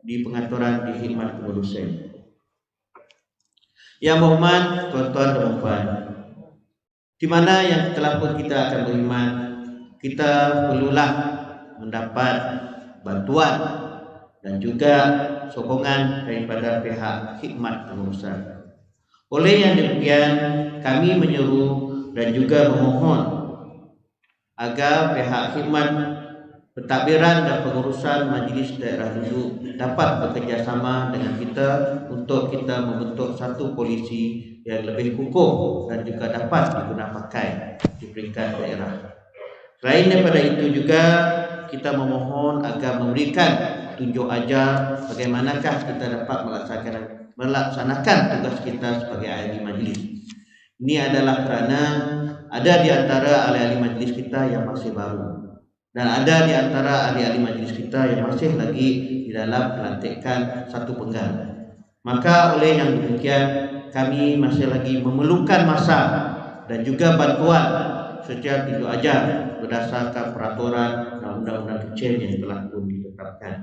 Speaker 1: di pengaturan di khidmat pengurusan. Yang berhormat tuan-tuan dan puan, di mana yang telah pun kita akan berkhidmat, kita perlulah mendapat bantuan dan juga sokongan daripada pihak khidmat pengurusan. Oleh yang demikian, kami menyeru dan juga memohon agar pihak khidmat pentadbiran dan pengurusan majlis daerah dulu dapat bekerjasama dengan kita untuk kita membentuk satu polisi yang lebih kukuh dan juga dapat digunakan pakai di peringkat daerah. Selain daripada itu juga kita memohon agar memberikan tunjuk ajar bagaimanakah kita dapat melaksanakan tugas kita sebagai ahli majlis. Ini adalah kerana ada di antara ahli-ahli majlis kita yang masih baru dan ada di antara ahli-ahli majlis kita yang masih lagi di dalam pelantikan satu penggal. Maka oleh yang demikian kami masih lagi memerlukan masa dan juga bantuan secara tunjuk ajar berdasarkan peraturan dan undang-undang kecil yang telah pun ditetapkan.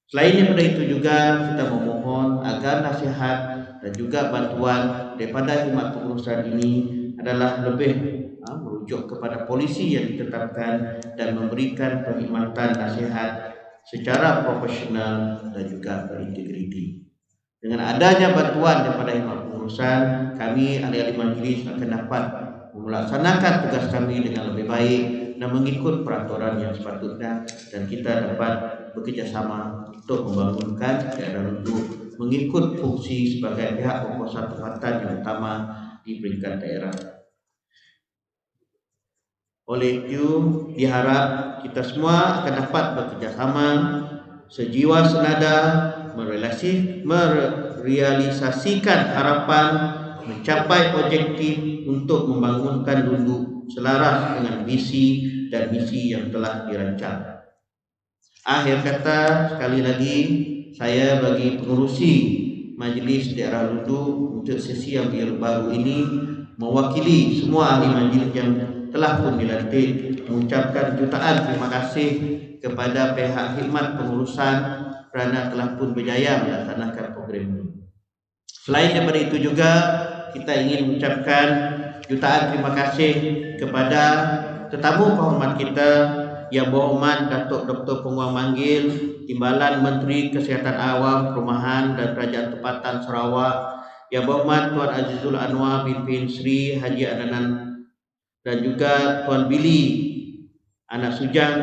Speaker 1: Selain daripada itu juga kita memohon agar nasihat dan juga bantuan daripada khidmat pengurusan ini adalah lebih merujuk kepada polisi yang ditetapkan dan memberikan perkhidmatan nasihat secara profesional dan juga berintegriti. Dengan adanya bantuan daripada khidmat pengurusan, kami ahli-ahli majlis akan dapat melaksanakan tugas kami dengan lebih baik dan mengikut peraturan yang sepatutnya dan kita dapat bekerjasama untuk membangunkan daerah Lundu mengikut fungsi sebagai pihak berkuasa tempatan yang utama di peringkat daerah. Oleh itu diharap kita semua akan dapat bekerjasama sejiwa senada merealisasikan harapan mencapai objektif untuk membangunkan Lundu selaras dengan visi dan misi yang telah dirancang. Akhir kata, sekali lagi saya bagi pengurusi Majlis Daerah Lundu untuk sesi yang baru ini mewakili semua ahli majlis yang telah pun dilantik mengucapkan jutaan terima kasih kepada pihak khidmat pengurusan kerana telah pun berjaya melaksanakan program ini. Selain daripada itu juga kita ingin mengucapkan jutaan terima kasih kepada tetamu kehormat kita yang berhormat Datuk Dr. Penguang Manggil, Timbalan Menteri Kesihatan Awam, Perumahan dan Kerajaan Tempatan Sarawak, yang berhormat Tuan Azizul Anwar Pimpin Sri Haji Adanan dan juga Tuan Billy Anak Sujang,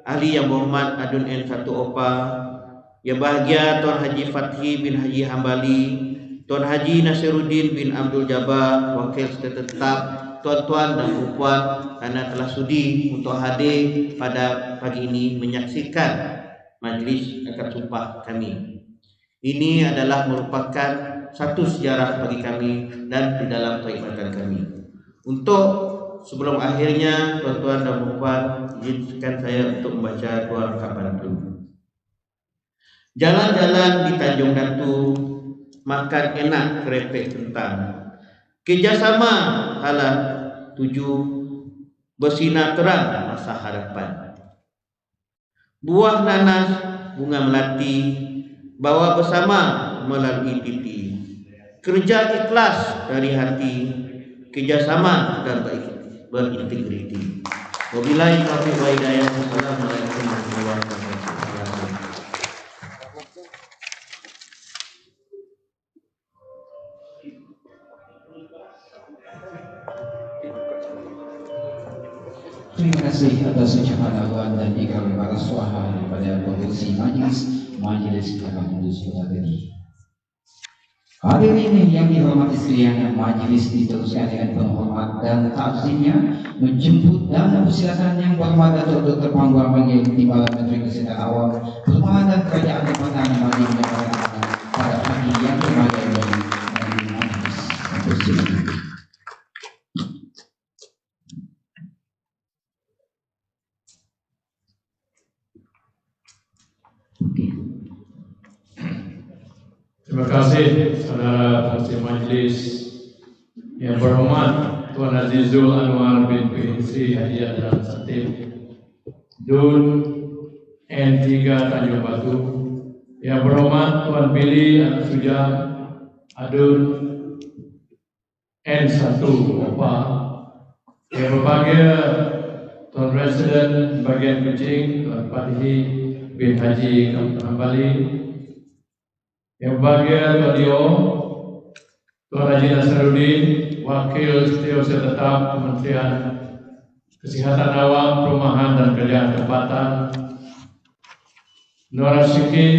Speaker 1: ahli yang berhormat Adun N1 OPA, Yang bahagia Tuan Haji Fathi bin Haji Hambali, Tuan Haji Nasiruddin bin Abdul Jabbar, wakil tetap, tuan-tuan dan puan karena telah sudi untuk hadir pada pagi ini menyaksikan majlis akad sumpah kami. Ini adalah merupakan satu sejarah bagi kami dan di dalam taifatan kami. Untuk sebelum akhirnya, tuan-tuan dan puan, izinkan saya untuk membaca doa rakaban dulu. Jalan-jalan di Tanjung Datu, makan enak kerepek kentang. Kerjasama hala tuju, bersinar terang masa harapan. Buah nanas, bunga melati, bawa bersama melalui titi. Kerja ikhlas dari hati, kerjasama dan berintegriti. Wabillahi taufiq wa hidayah. Wassalamualaikum warahmatullahi wabarakatuh.
Speaker 2: Terima kasih atas ucapan awal dan ikram para suara kepada pengurusi Majelis Agama Nusantara tadi. Hadirin yang dihormati sekalian, majelis diteruskan dengan penghormat dan takzimnya menjemput dan mempersilakan yang berhormat Datuk Dr. Pangguan Manggil Timbalan Menteri Kesihatan Awam, Perumahan dan Kerajaan Tempatan bagi menyampaikan pada pagi yang berbahagia dari majelis. Persilakan.
Speaker 9: Terima kasih saudara pengurusi majelis yang berhormat Tuan Azizul Anwar bin Sri Haji Adnan Satib Dun N3 Tanjung Batu, yang berhormat Tuan Billy Suja Adun N1 Opa, yang berbahagia Tuan Presiden bagian Kuching Tuan Fathi bin Haji Hambali, yang berbahagia Tuan Dio, Tuan Haji Nasiruddin, Wakil Setiausaha Tetap Kementerian Kesihatan Awam, Perumahan dan Kerjaan Tempatan, Nur Asyikin,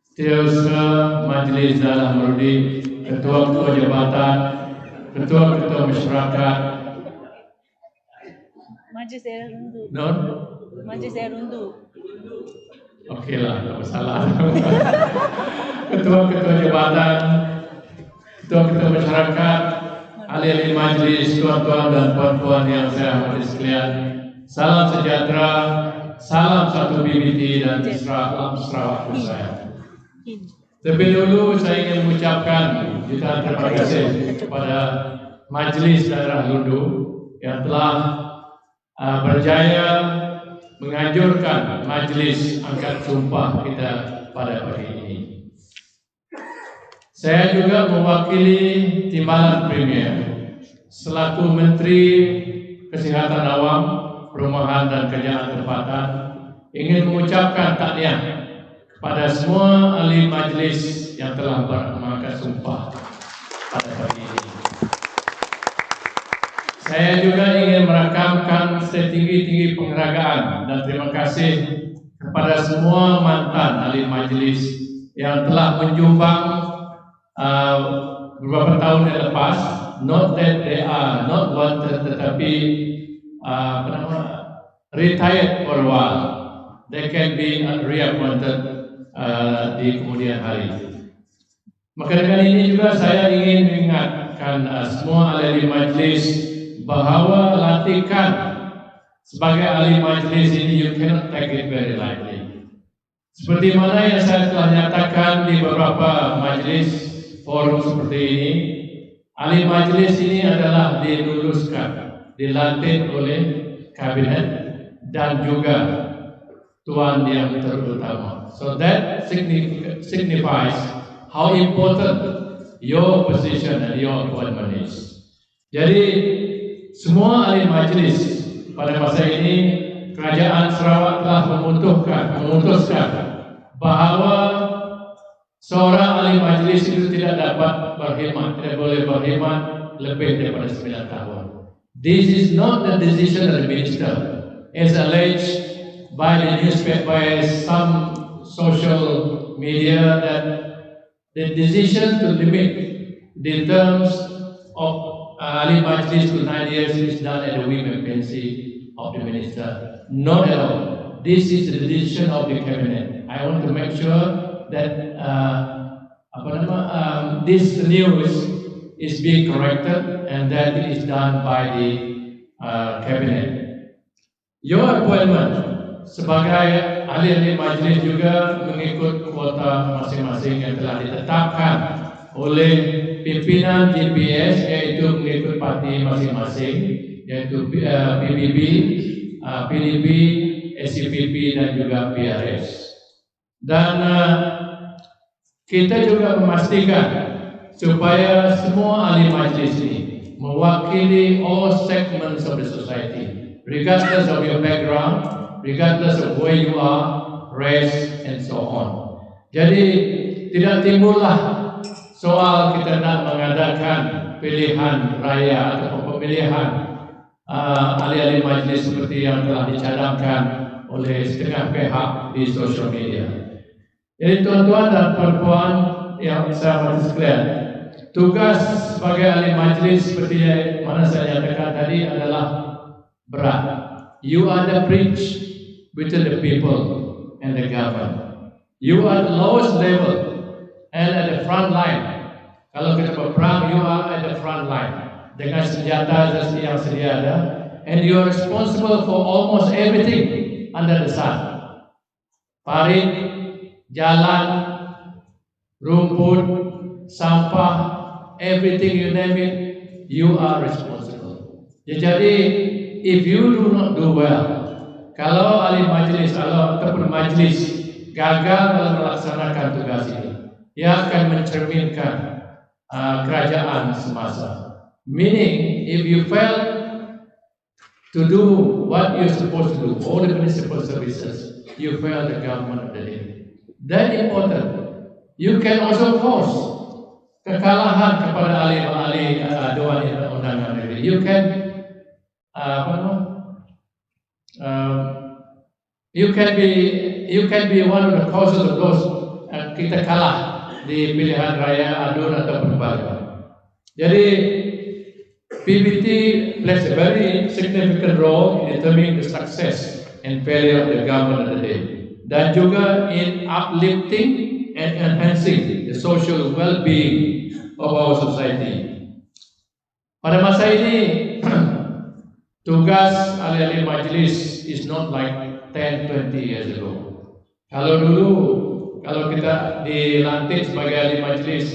Speaker 9: Setiausaha Majelis dan Ahmadudi, Ketua-Ketua Jabatan, Ketua-Ketua Masyarakat,
Speaker 8: Majlis Daerah Rundu.
Speaker 9: Non?
Speaker 8: Majlis Daerah Rundu.
Speaker 9: Okey lah, tak masalah. Ketua-ketua jabatan, ketua-ketua masyarakat, ahli-ahli majlis, tuan-tuan dan puan-puan yang saya hormati sekalian, salam sejahtera, salam satu BBT dan salam Sarawak saya. Terlebih dulu saya ingin mengucapkan jutaan terima kasih kepada Majlis Daerah Lundu yang telah berjaya menganjurkan majlis angkat sumpah kita pada pagi ini. Saya juga mewakili Timbalan Premier selaku Menteri Kesihatan Awam, Perumahan dan Kerjaan Tempatan ingin mengucapkan tahniah kepada semua ahli majlis yang telah mengangkat sumpah pada pagi ini. Saya juga ingin merakamkan setinggi-tinggi penghargaan dan terima kasih kepada semua mantan ahli majlis yang telah menjumbang beberapa tahun yang lepas. Not that they are not wanted, tetapi retired for a while. They can be reappointed di kemudian hari. Maka dengan ini juga saya ingin mengingatkan semua ahli majlis bahawa latihan sebagai ahli majlis ini you cannot take it very lightly. Seperti mana yang saya telah nyatakan di beberapa majlis forum seperti ini, ahli majlis ini adalah diluluskan, dilantik oleh kabinet dan juga tuan yang terutama. So that signifies how important your position and your appointment is. Jadi semua ahli majlis pada masa ini, Kerajaan Sarawak telah memutuskan bahawa seorang ahli majlis itu tidak dapat berkhidmat, tidak boleh berkhidmat lebih daripada 9 tahun. This is not the decision of the minister, as alleged by the newspaper, by some social media that the decision to limit the terms of ahli majlis to 9 years is done at the whim and fancy of the minister. Not at all. This is the decision of the cabinet. I want to make sure that this news is being corrected and that it is done by the cabinet. Your appointment sebagai ahli majlis juga mengikut kuota masing-masing yang telah ditetapkan oleh pimpinan JPS, yaitu mengikut parti masing-masing, yaitu PBB, PDP, SCPP dan juga PRS. Dan kita juga memastikan supaya semua ahli majlis ini mewakili all segments of the society, regardless of your background, regardless of where you are, race, and so on. Jadi tidak timbullah soal kita nak mengadakan pilihan raya atau pemilihan ahli-ahli majlis seperti yang telah dicadangkan oleh setengah pihak di social media. Jadi tuan-tuan dan puan-puan yang saya hormati sekalian, tugas sebagai ahli majlis seperti mana saya nyatakan tadi adalah berat. You are the bridge between the people and the government. You are the lowest level and at the front line. Kalau kita berperang, you are at the front line dengan senjata yang sedia ada, and you are responsible for almost everything under the sun. Parit, jalan, rumput, sampah, everything you name it, you are responsible. Jadi, if you do not do well, kalau ahli majlis ataupun majlis gagal dalam melaksanakan tugas ini, ia akan mencerminkan kerajaan semasa. Meaning, if you fail to do what you're supposed to do, all the municipal services, you fail the government of the day. Then important, you can also cause kekalahan kepada ahli-ahli Dewan Undangan negeri. You can you can be one of the causes of those kita kalah di pilihan raya adun atau berbagai. Jadi PBT plays a very significant role in determining the success and failure of the government of the day, dan juga in uplifting and enhancing the social well-being of our society. Pada masa ini, tugas ahli-ahli majlis is not like 10-20 years ago. Kalau dulu, kalau kita dilantik sebagai ahli majlis,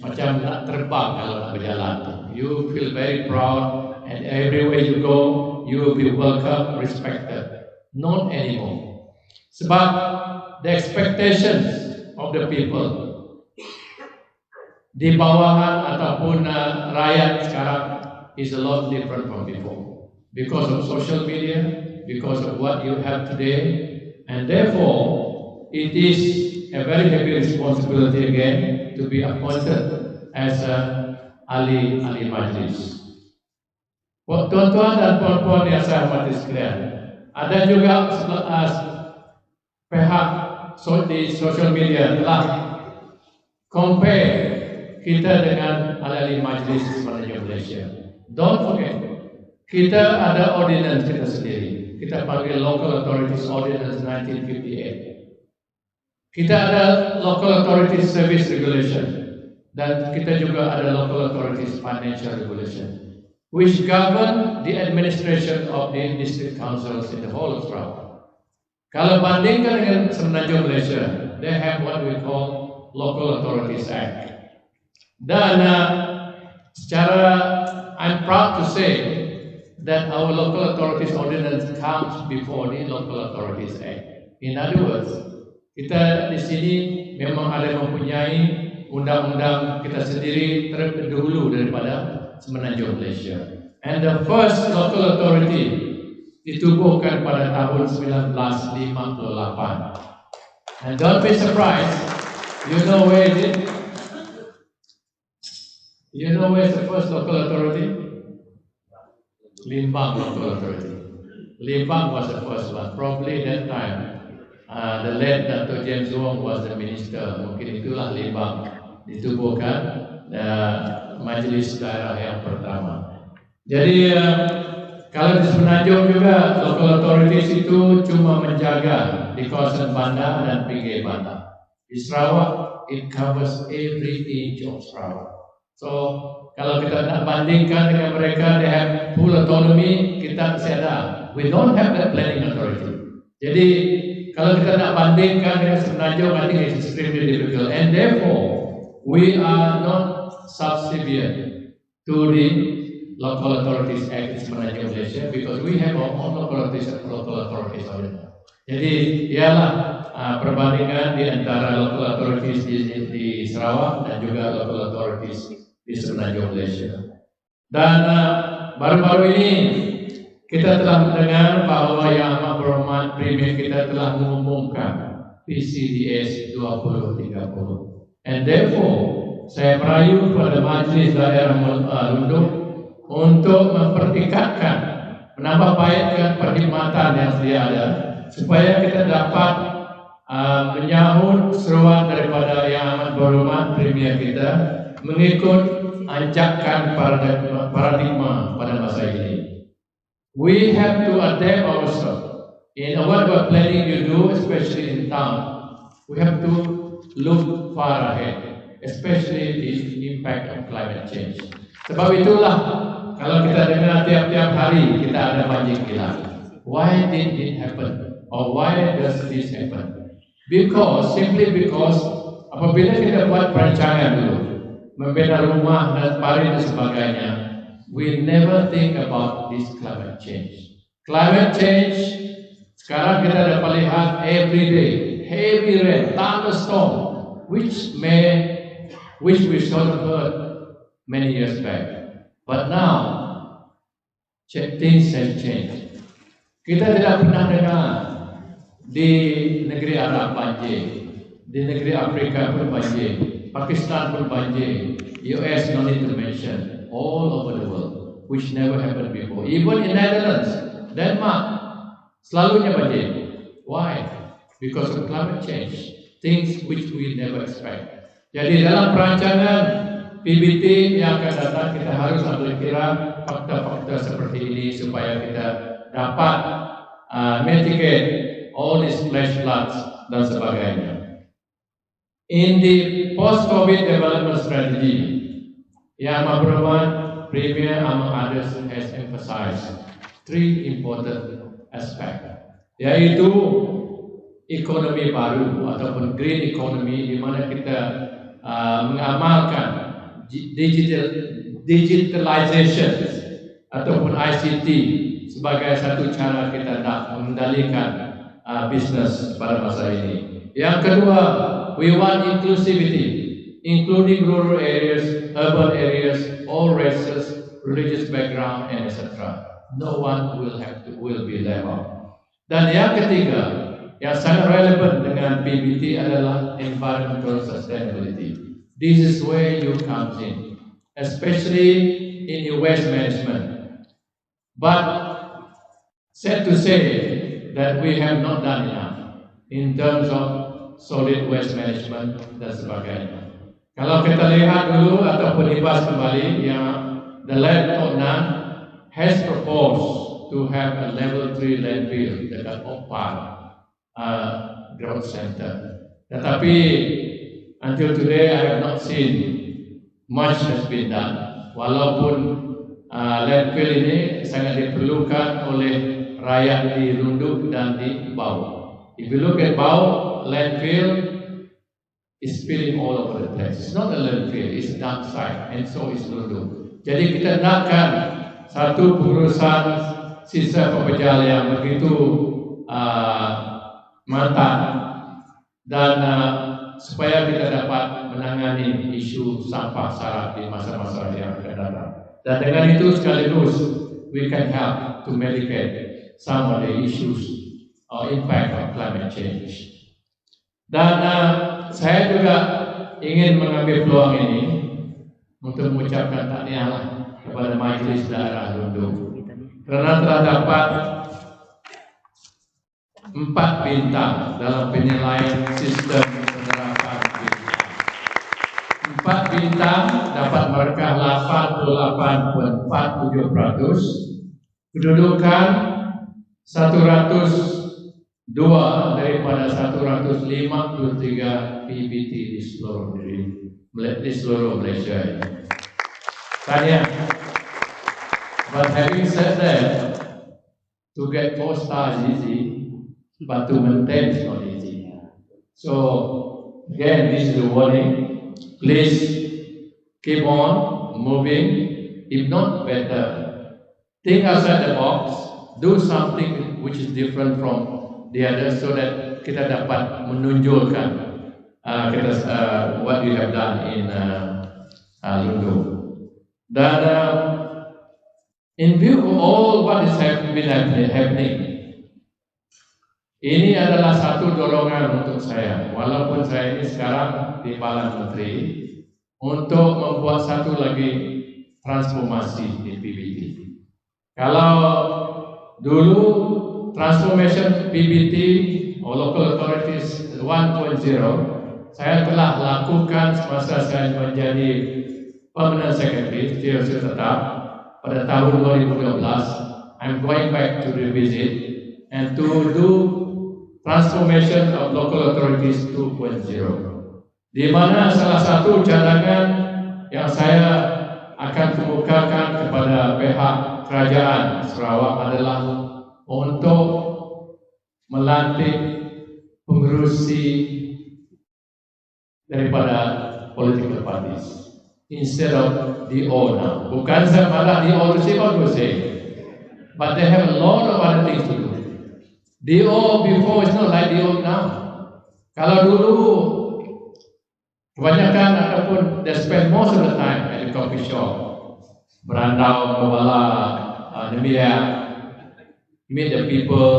Speaker 9: macam nak terbang kalau nak berjalan. You feel very proud, and everywhere you go, you will be welcome, respected. Not anymore. Sebab the expectations of the people di bawahan ataupun rakyat sekarang is a lot different from before, because of social media, because of what you have today, and therefore it is a very heavy responsibility again to be appointed as ahli majlis. Tuan-tuan dan puan-puan yang saya hormati sekalian, ada juga pihak di social media telah compare kita dengan ahli majlis semenanjung Malaysia. Don't forget, kita ada ordinance kita sendiri. Kita panggil Local Authorities Ordinance 1958. Kita ada Local Authorities Service Regulation, dan kita juga ada Local Authorities Financial Regulation, which govern the administration of the district councils in the whole of Sarawak. Kalau bandingkan dengan semenanjung Malaysia, they have what we call Local Authorities Act. Dan I'm proud to say that our Local Authorities Ordinance comes before the Local Authorities Act. In other words, kita di sini memang ada mempunyai undang-undang kita sendiri terlebih dahulu daripada semenanjung Malaysia. And the first local authority ditubuhkan pada tahun 1958. And don't be surprised, you know where is it? You know where is the first local authority? Limbang Local Authority. Limbang was the first one. Probably that time the late Dato' James Wong was the minister. Mungkin itulah limbang ditubuhkan Majlis Daerah yang pertama. Jadi kalau di Semenanjung juga local authorities itu cuma menjaga di kawasan bandar dan pinggir bandar. Di Sarawak, it covers every inch of Sarawak. So kalau kita nak bandingkan dengan mereka, they have full autonomy, kita masih ada. We don't have that planning authority. Jadi kalau kita nak bandingkan dengan Semenanjung, I think it's extremely difficult. And therefore, we are not subservient to the Local Authorities Act in Semenanjung Malaysia because we have our own local authorities already. Jadi ialah perbandingan di antara local authorities di Sarawak dan juga local authorities di Semenanjung Malaysia. Dan baru-baru ini kita telah mendengar bahwa Yang Amat Berhormat Premier kita telah mengumumkan PCDS 2030. And therefore, saya merayu kepada Majlis Daerah Lundu untuk mempertingkatkan, menambah baikkan perkhidmatan yang sedia ada supaya kita dapat menyahut seruan daripada Yang Amat Berhormat Premier kita mengikut anjakan paradigma pada masa ini. We have to adapt ourselves in whatever planning you do, especially in town. We have to look far ahead, especially the impact of climate change. Sebab itulah kalau kita dengar tiap-tiap hari kita ada banjir kilat. Why did it happen? Or why does this happen? Simply because apabila kita buat perancangan dulu, membina rumah dan parit dan sebagainya, we never think about this climate change. Climate change sekarang kita dapat lihat every day, heavy rain, thunderstorm, which we sort of heard many years back. But now things have changed. Kita tidak pernah dengar di negeri Arab banjir, di negeri Afrika pun banjir, Pakistan pun banjir, US no need to mention, all over the world, which never happened before. Even in Netherlands, Denmark, selalunya banjir. Why? Because of climate change, things which we never expect. Jadi dalam perancangan PBT yang akan datang kita harus ambil kira fakta-fakta seperti ini supaya kita dapat mitigate all these flash floods dan sebagainya. In the post-COVID development strategy, Yang Amat Berhormat Premier among others has emphasized 3 important aspects, yaitu ekonomi baru ataupun green economy, di mana kita mengamalkan digitalization ataupun ICT sebagai satu cara kita nak mengendalikan bisnes pada masa ini. Yang kedua, we want inclusivity, including rural areas, urban areas, all races, religious background, and etc. No one will be left out. Dan yang ketiga, yang sangat relevan dengan PBT adalah environmental sustainability. This is where you comes in, especially in your waste management. But sad to say that we have not done enough in terms of solid waste management dan sebagainya. Kalau kita lihat dulu ataupun dibahas kembali, yang the late Toknan has proposed to have a level 3 landfill dekat Opal ground center. Tetapi until today I have not seen much has been done. Walaupun landfill ini sangat diperlukan oleh rakyat di Lundu dan di Bau. If you look at Bau, landfill is spilling all over the place. It's not a landfill, it's a dump site, and so is Lundu. Jadi kita nakkan satu pengurusan sisa pepejal yang begitu matang dan supaya kita dapat menangani isu sampah syarat di masa-masa yang akan datang. Dan dengan itu sekaligus we can help to mitigate some of the issues or impact of climate change. Dan saya juga ingin mengambil peluang ini untuk mengucapkan tahniah kepada Majlis Daerah Lundu kerana telah dapat 4 bintang dalam penilaian sistem penerapan bintang. 4 bintang dapat merekah 88.47%, kedudukan 102 daripada 153 PBT di seluruh Malaysia. Tanya. But having said that, to get 4 stars is easy, but to maintain is not easy. So again, this is a warning. Please keep on moving. If not better, think outside the box. Do something which is different from the others, so that kita dapat menunjukkan what we have done in Lundu. Dan in view of all what is been happening, ini adalah satu dorongan untuk saya, walaupun saya ini sekarang di Badan Menteri, untuk membuat satu lagi transformasi di PBT. Kalau dulu transformation PBT or local authorities 1.0 saya telah lakukan semasa saya menjadi permanent secretary, setiausaha tetap pada tahun 2012. I'm going back to revisit and to do transformation of local authorities 2.0, di mana salah satu cadangan yang saya akan kemukakan kepada pihak kerajaan Sarawak adalah untuk melantik pengerusi daripada political parties instead of DO now. Bukan saya malah DO itu bagus, but they have a lot of other things to do. DO before is not like DO now. Kalau dulu kebanyakan ataupun they spend most of the time at the coffee shop, berandau, membala, meet the people,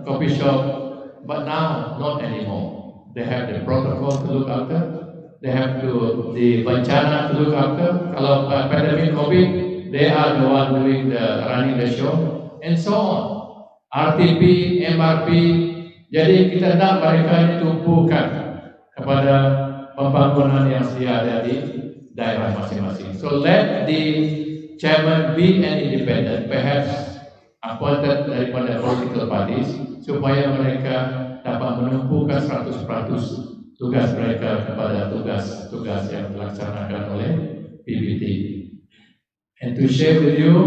Speaker 9: coffee shop. But now, not anymore. They have the protocol to look after. They have the bencana to look after. Kalau pandemic COVID, they are the one doing running the show, and so on. RTP, MRP. Jadi kita nak mereka ditumpukan kepada pembangunan yang sedia ada di daerah masing-masing. So let the chairman be an independent, perhaps appointed daripada political parties, supaya mereka dapat menumpukan 100% tugas mereka kepada tugas-tugas yang dilaksanakan oleh PBT. And to share with you,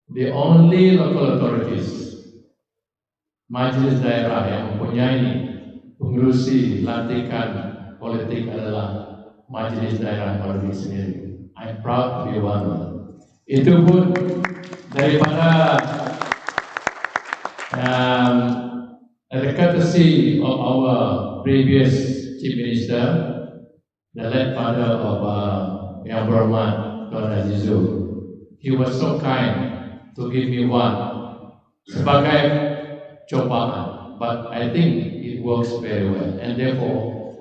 Speaker 9: the only local authorities, majlis daerah yang mempunyai pengerusi lantikan politik adalah majlis daerah Marudu sendiri. I'm proud to be one of them. Itu pun daripada the courtesy of our previous Chief Minister, the late father of Yang Berhormat Tuan Azizul. He was so kind to give me one sebagai cobaan, but I think it works very well, and therefore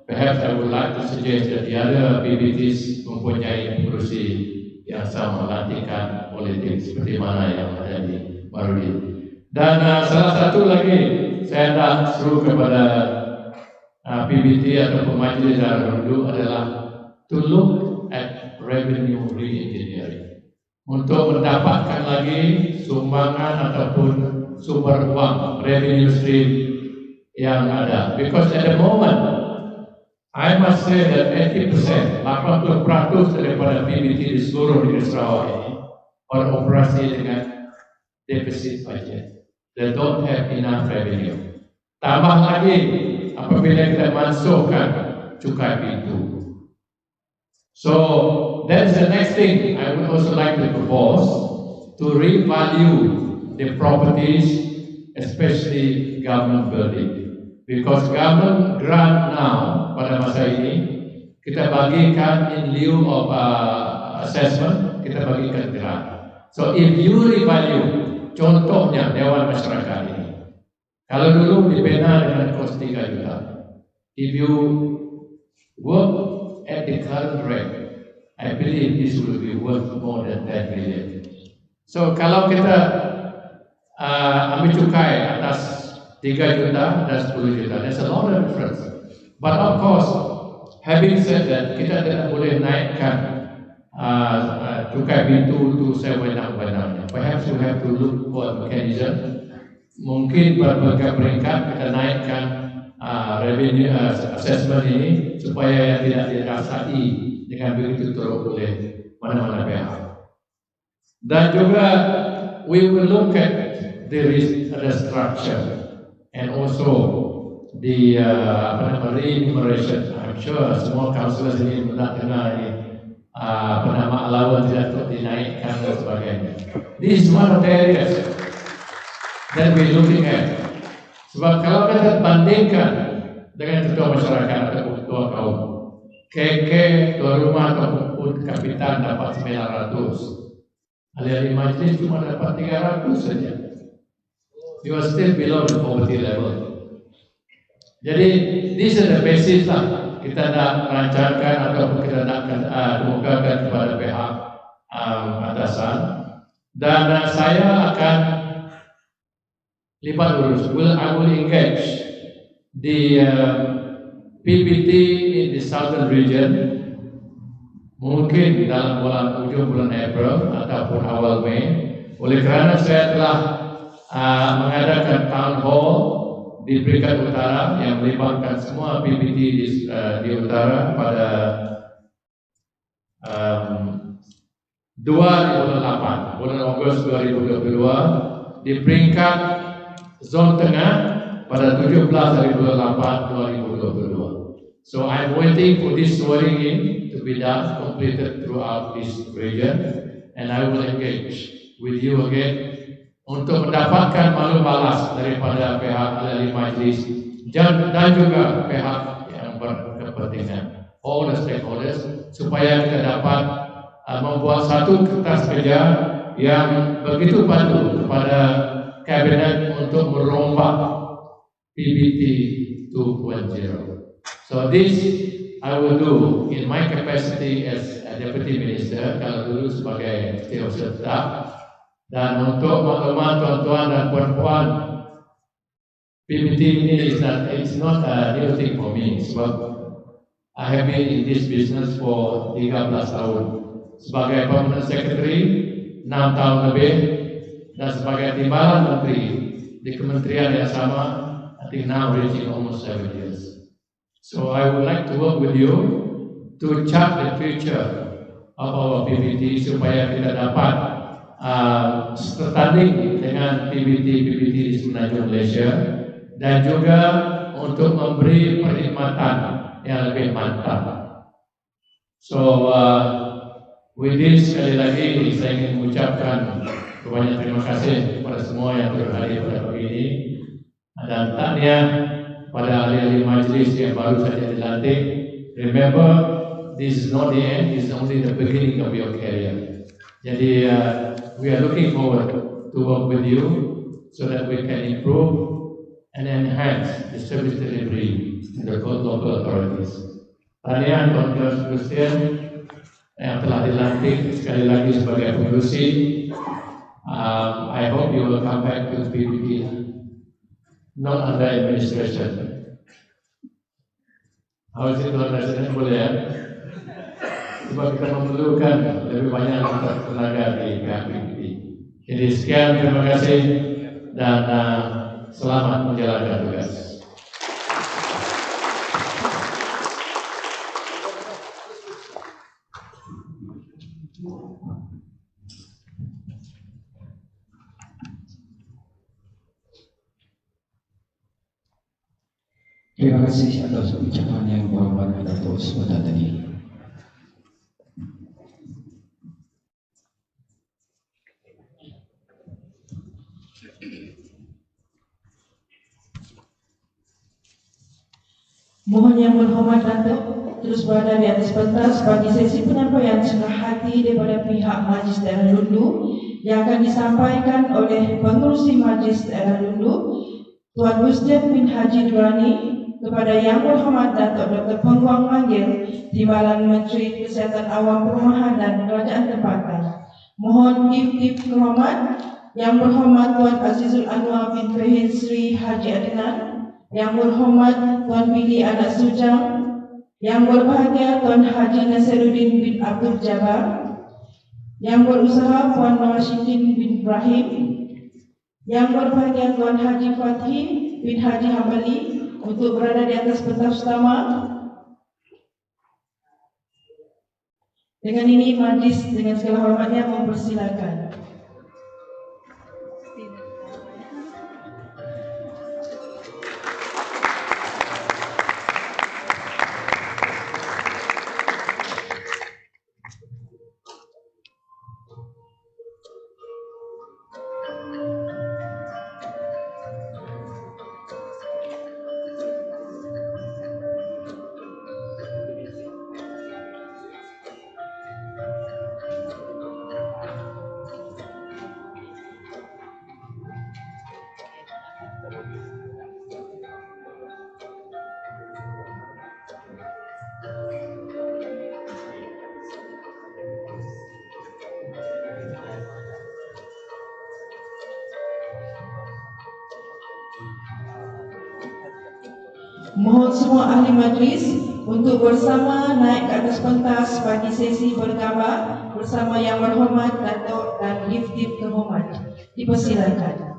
Speaker 9: perhaps I would like to suggest that the other PBTs mempunyai pengerusi yang sama lantikan politik seperti mana yang ada di Marudu. Dan salah satu lagi saya nak seru kepada PBT atau Majlis Daerah Marudu adalah to look at revenue re-engineering untuk mendapatkan lagi sumbangan ataupun sumber uang revenue stream yang ada. Because at the moment, I must say that 80%, 80% daripada PBT di seluruh negeri Sarawak ini beroperasi dengan deficit budget. They don't have enough revenue. Tambah lagi apabila kita masukkan cukai pintu. So that's the next thing I would also like to propose, to revalue the properties, especially government building. Because government grant now pada masa ini kita bagikan in lieu of assessment, kita bagikan grant. So if you revalue, contohnya Dewan Masyarakat ini, kalau dulu dibina dengan kos 3 juta, if you work at the current rate, I believe this will be worth more than 10 million. So kalau kita ambil cukai atas 3 juta dan 10 juta. There's a lot of difference. But of course, having said that, kita tidak boleh naikkan cukai pintu itu sewenang-wenangnya. Perhaps we have to look for a mechanism. Mungkin berbagai peringkat kita naikkan revenue assessment ini supaya tidak dirasai dengan begitu teruk oleh mana-mana pihak. Dan juga we will look at the structure and also the remuneration. I'm sure semua councillors ini pernah dengar ini penama allowance tidak dinaikkan dan sebagainya. This is one of the areas that we looking at. Sebab kalau kita bandingkan dengan ketua masyarakat atau ketua kaum, KK, ketua rumah ataupun kapitan dapat 900, ahli-ahli majlis cuma dapat 300 saja. You are still below the poverty level. Jadi, this is the basis lah kita nak merancangkan ataupun kita nak kemukakan kepada pihak atasan. Dan saya akan lipat urus. I will engage the PPT in the southern region, mungkin dalam ujung bulan April ataupun awal Mei. Oleh kerana saya telah mengadakan town hall di Peringkat Utara yang melibatkan semua PPT di Utara pada 2008, bulan Ogos 2022, di peringkat zon tengah pada 17 dari bulan 8 2022. So I'm waiting for this swearing in to be done, completed throughout this region, and I will engage with you again untuk mendapatkan maklum balas daripada pihak ahli majlis dan juga pihak yang berkepentingan, all the stakeholders, supaya kita dapat membuat satu kertas kerja yang begitu patuh kepada kabinet untuk merombak PBT 2.0. So this I will do in my capacity as a Deputy Minister, kalau dulu sebagai Setiausaha Tetap. Dan untuk maklumat tuan-tuan dan puan-puan, PBT ini it's not a new thing for me. Sebab I have been in this business for 13 tahun. Sebagai Permanent Secretary 6 tahun lebih, dan sebagai timbalan menteri di kementerian yang sama, I think now reaching almost 7 years. So I would like to work with you to chart the future of our PBT supaya kita dapat setanding dengan PBT di semenanjung Malaysia, dan juga untuk memberi perkhidmatan yang lebih mantap. So with this, sekali lagi saya ingin mengucapkan banyak terima kasih kepada semua yang berhadir pada pagi ini, dan tahniah pada ahli-ahli majlis yang baru saja dilantik. Remember, this is not the end, this is only the beginning of your career. Jadi we are looking forward to work with you so that we can improve and enhance the service delivery to the local authorities. Tahniah Tuan Christian yang telah dilantik sekali lagi sebagai pengurusi. I hope you will come back to PBT, not under administration. Harus itu administration boleh ya? Sebab kita memerlukan lebih banyak tenaga di PBT. Jadi sekian, terima kasih dan selamat menjalankan tugas.
Speaker 2: Terima kasih atas ucapan yang berhormat Dato' sebentar tadi.
Speaker 6: Mohon yang berhormat Datuk terus berada di atas pentas bagi sesi penyampaian surah hati daripada pihak Majlis Daerah Lundu yang akan disampaikan oleh Pengerusi Majlis Daerah Lundu Tuan Hussein bin Haji Durrani kepada Yang Berhormat Datuk Dr. Pengguang Manggil, Timbalan Menteri Kesihatan Awam Perumahan dan Kerajaan Tempatan. Mohon tip-tip kehormat Yang berhormat Tuan Azizul Anwar bin Fahid Sri Haji Adnan, Yang berhormat Tuan Billy Anak Sujang, Yang berbahagia Tuan Haji Nasiruddin bin Abdul Jabbar, Yang berusaha Puan Nawashidin bin Ibrahim, Yang berbahagia Tuan Haji Fathi bin Haji Hambali untuk berada di atas pentas utama. Dengan ini majlis dengan segala hormatnya mempersilakan. Mohon semua ahli majlis untuk bersama naik ke atas pentas bagi sesi bergambar bersama Yang Berhormat Datuk dan Dif Terhormat. Dipersilakan.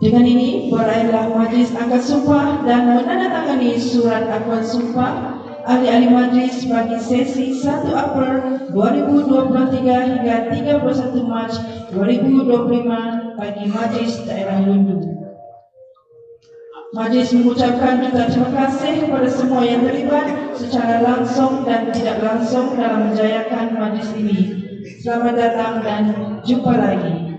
Speaker 6: Dengan ini berakhirlah majlis akad sumpah dan menandatangani surat akad sumpah ahli-ahli majlis bagi sesi 1 April 2023 hingga 31 Mac 2025 bagi majlis daerah Lundu. Majlis mengucapkan juta terima kasih kepada semua yang terlibat secara langsung dan tidak langsung dalam menjayakan majlis ini. Selamat datang dan jumpa lagi.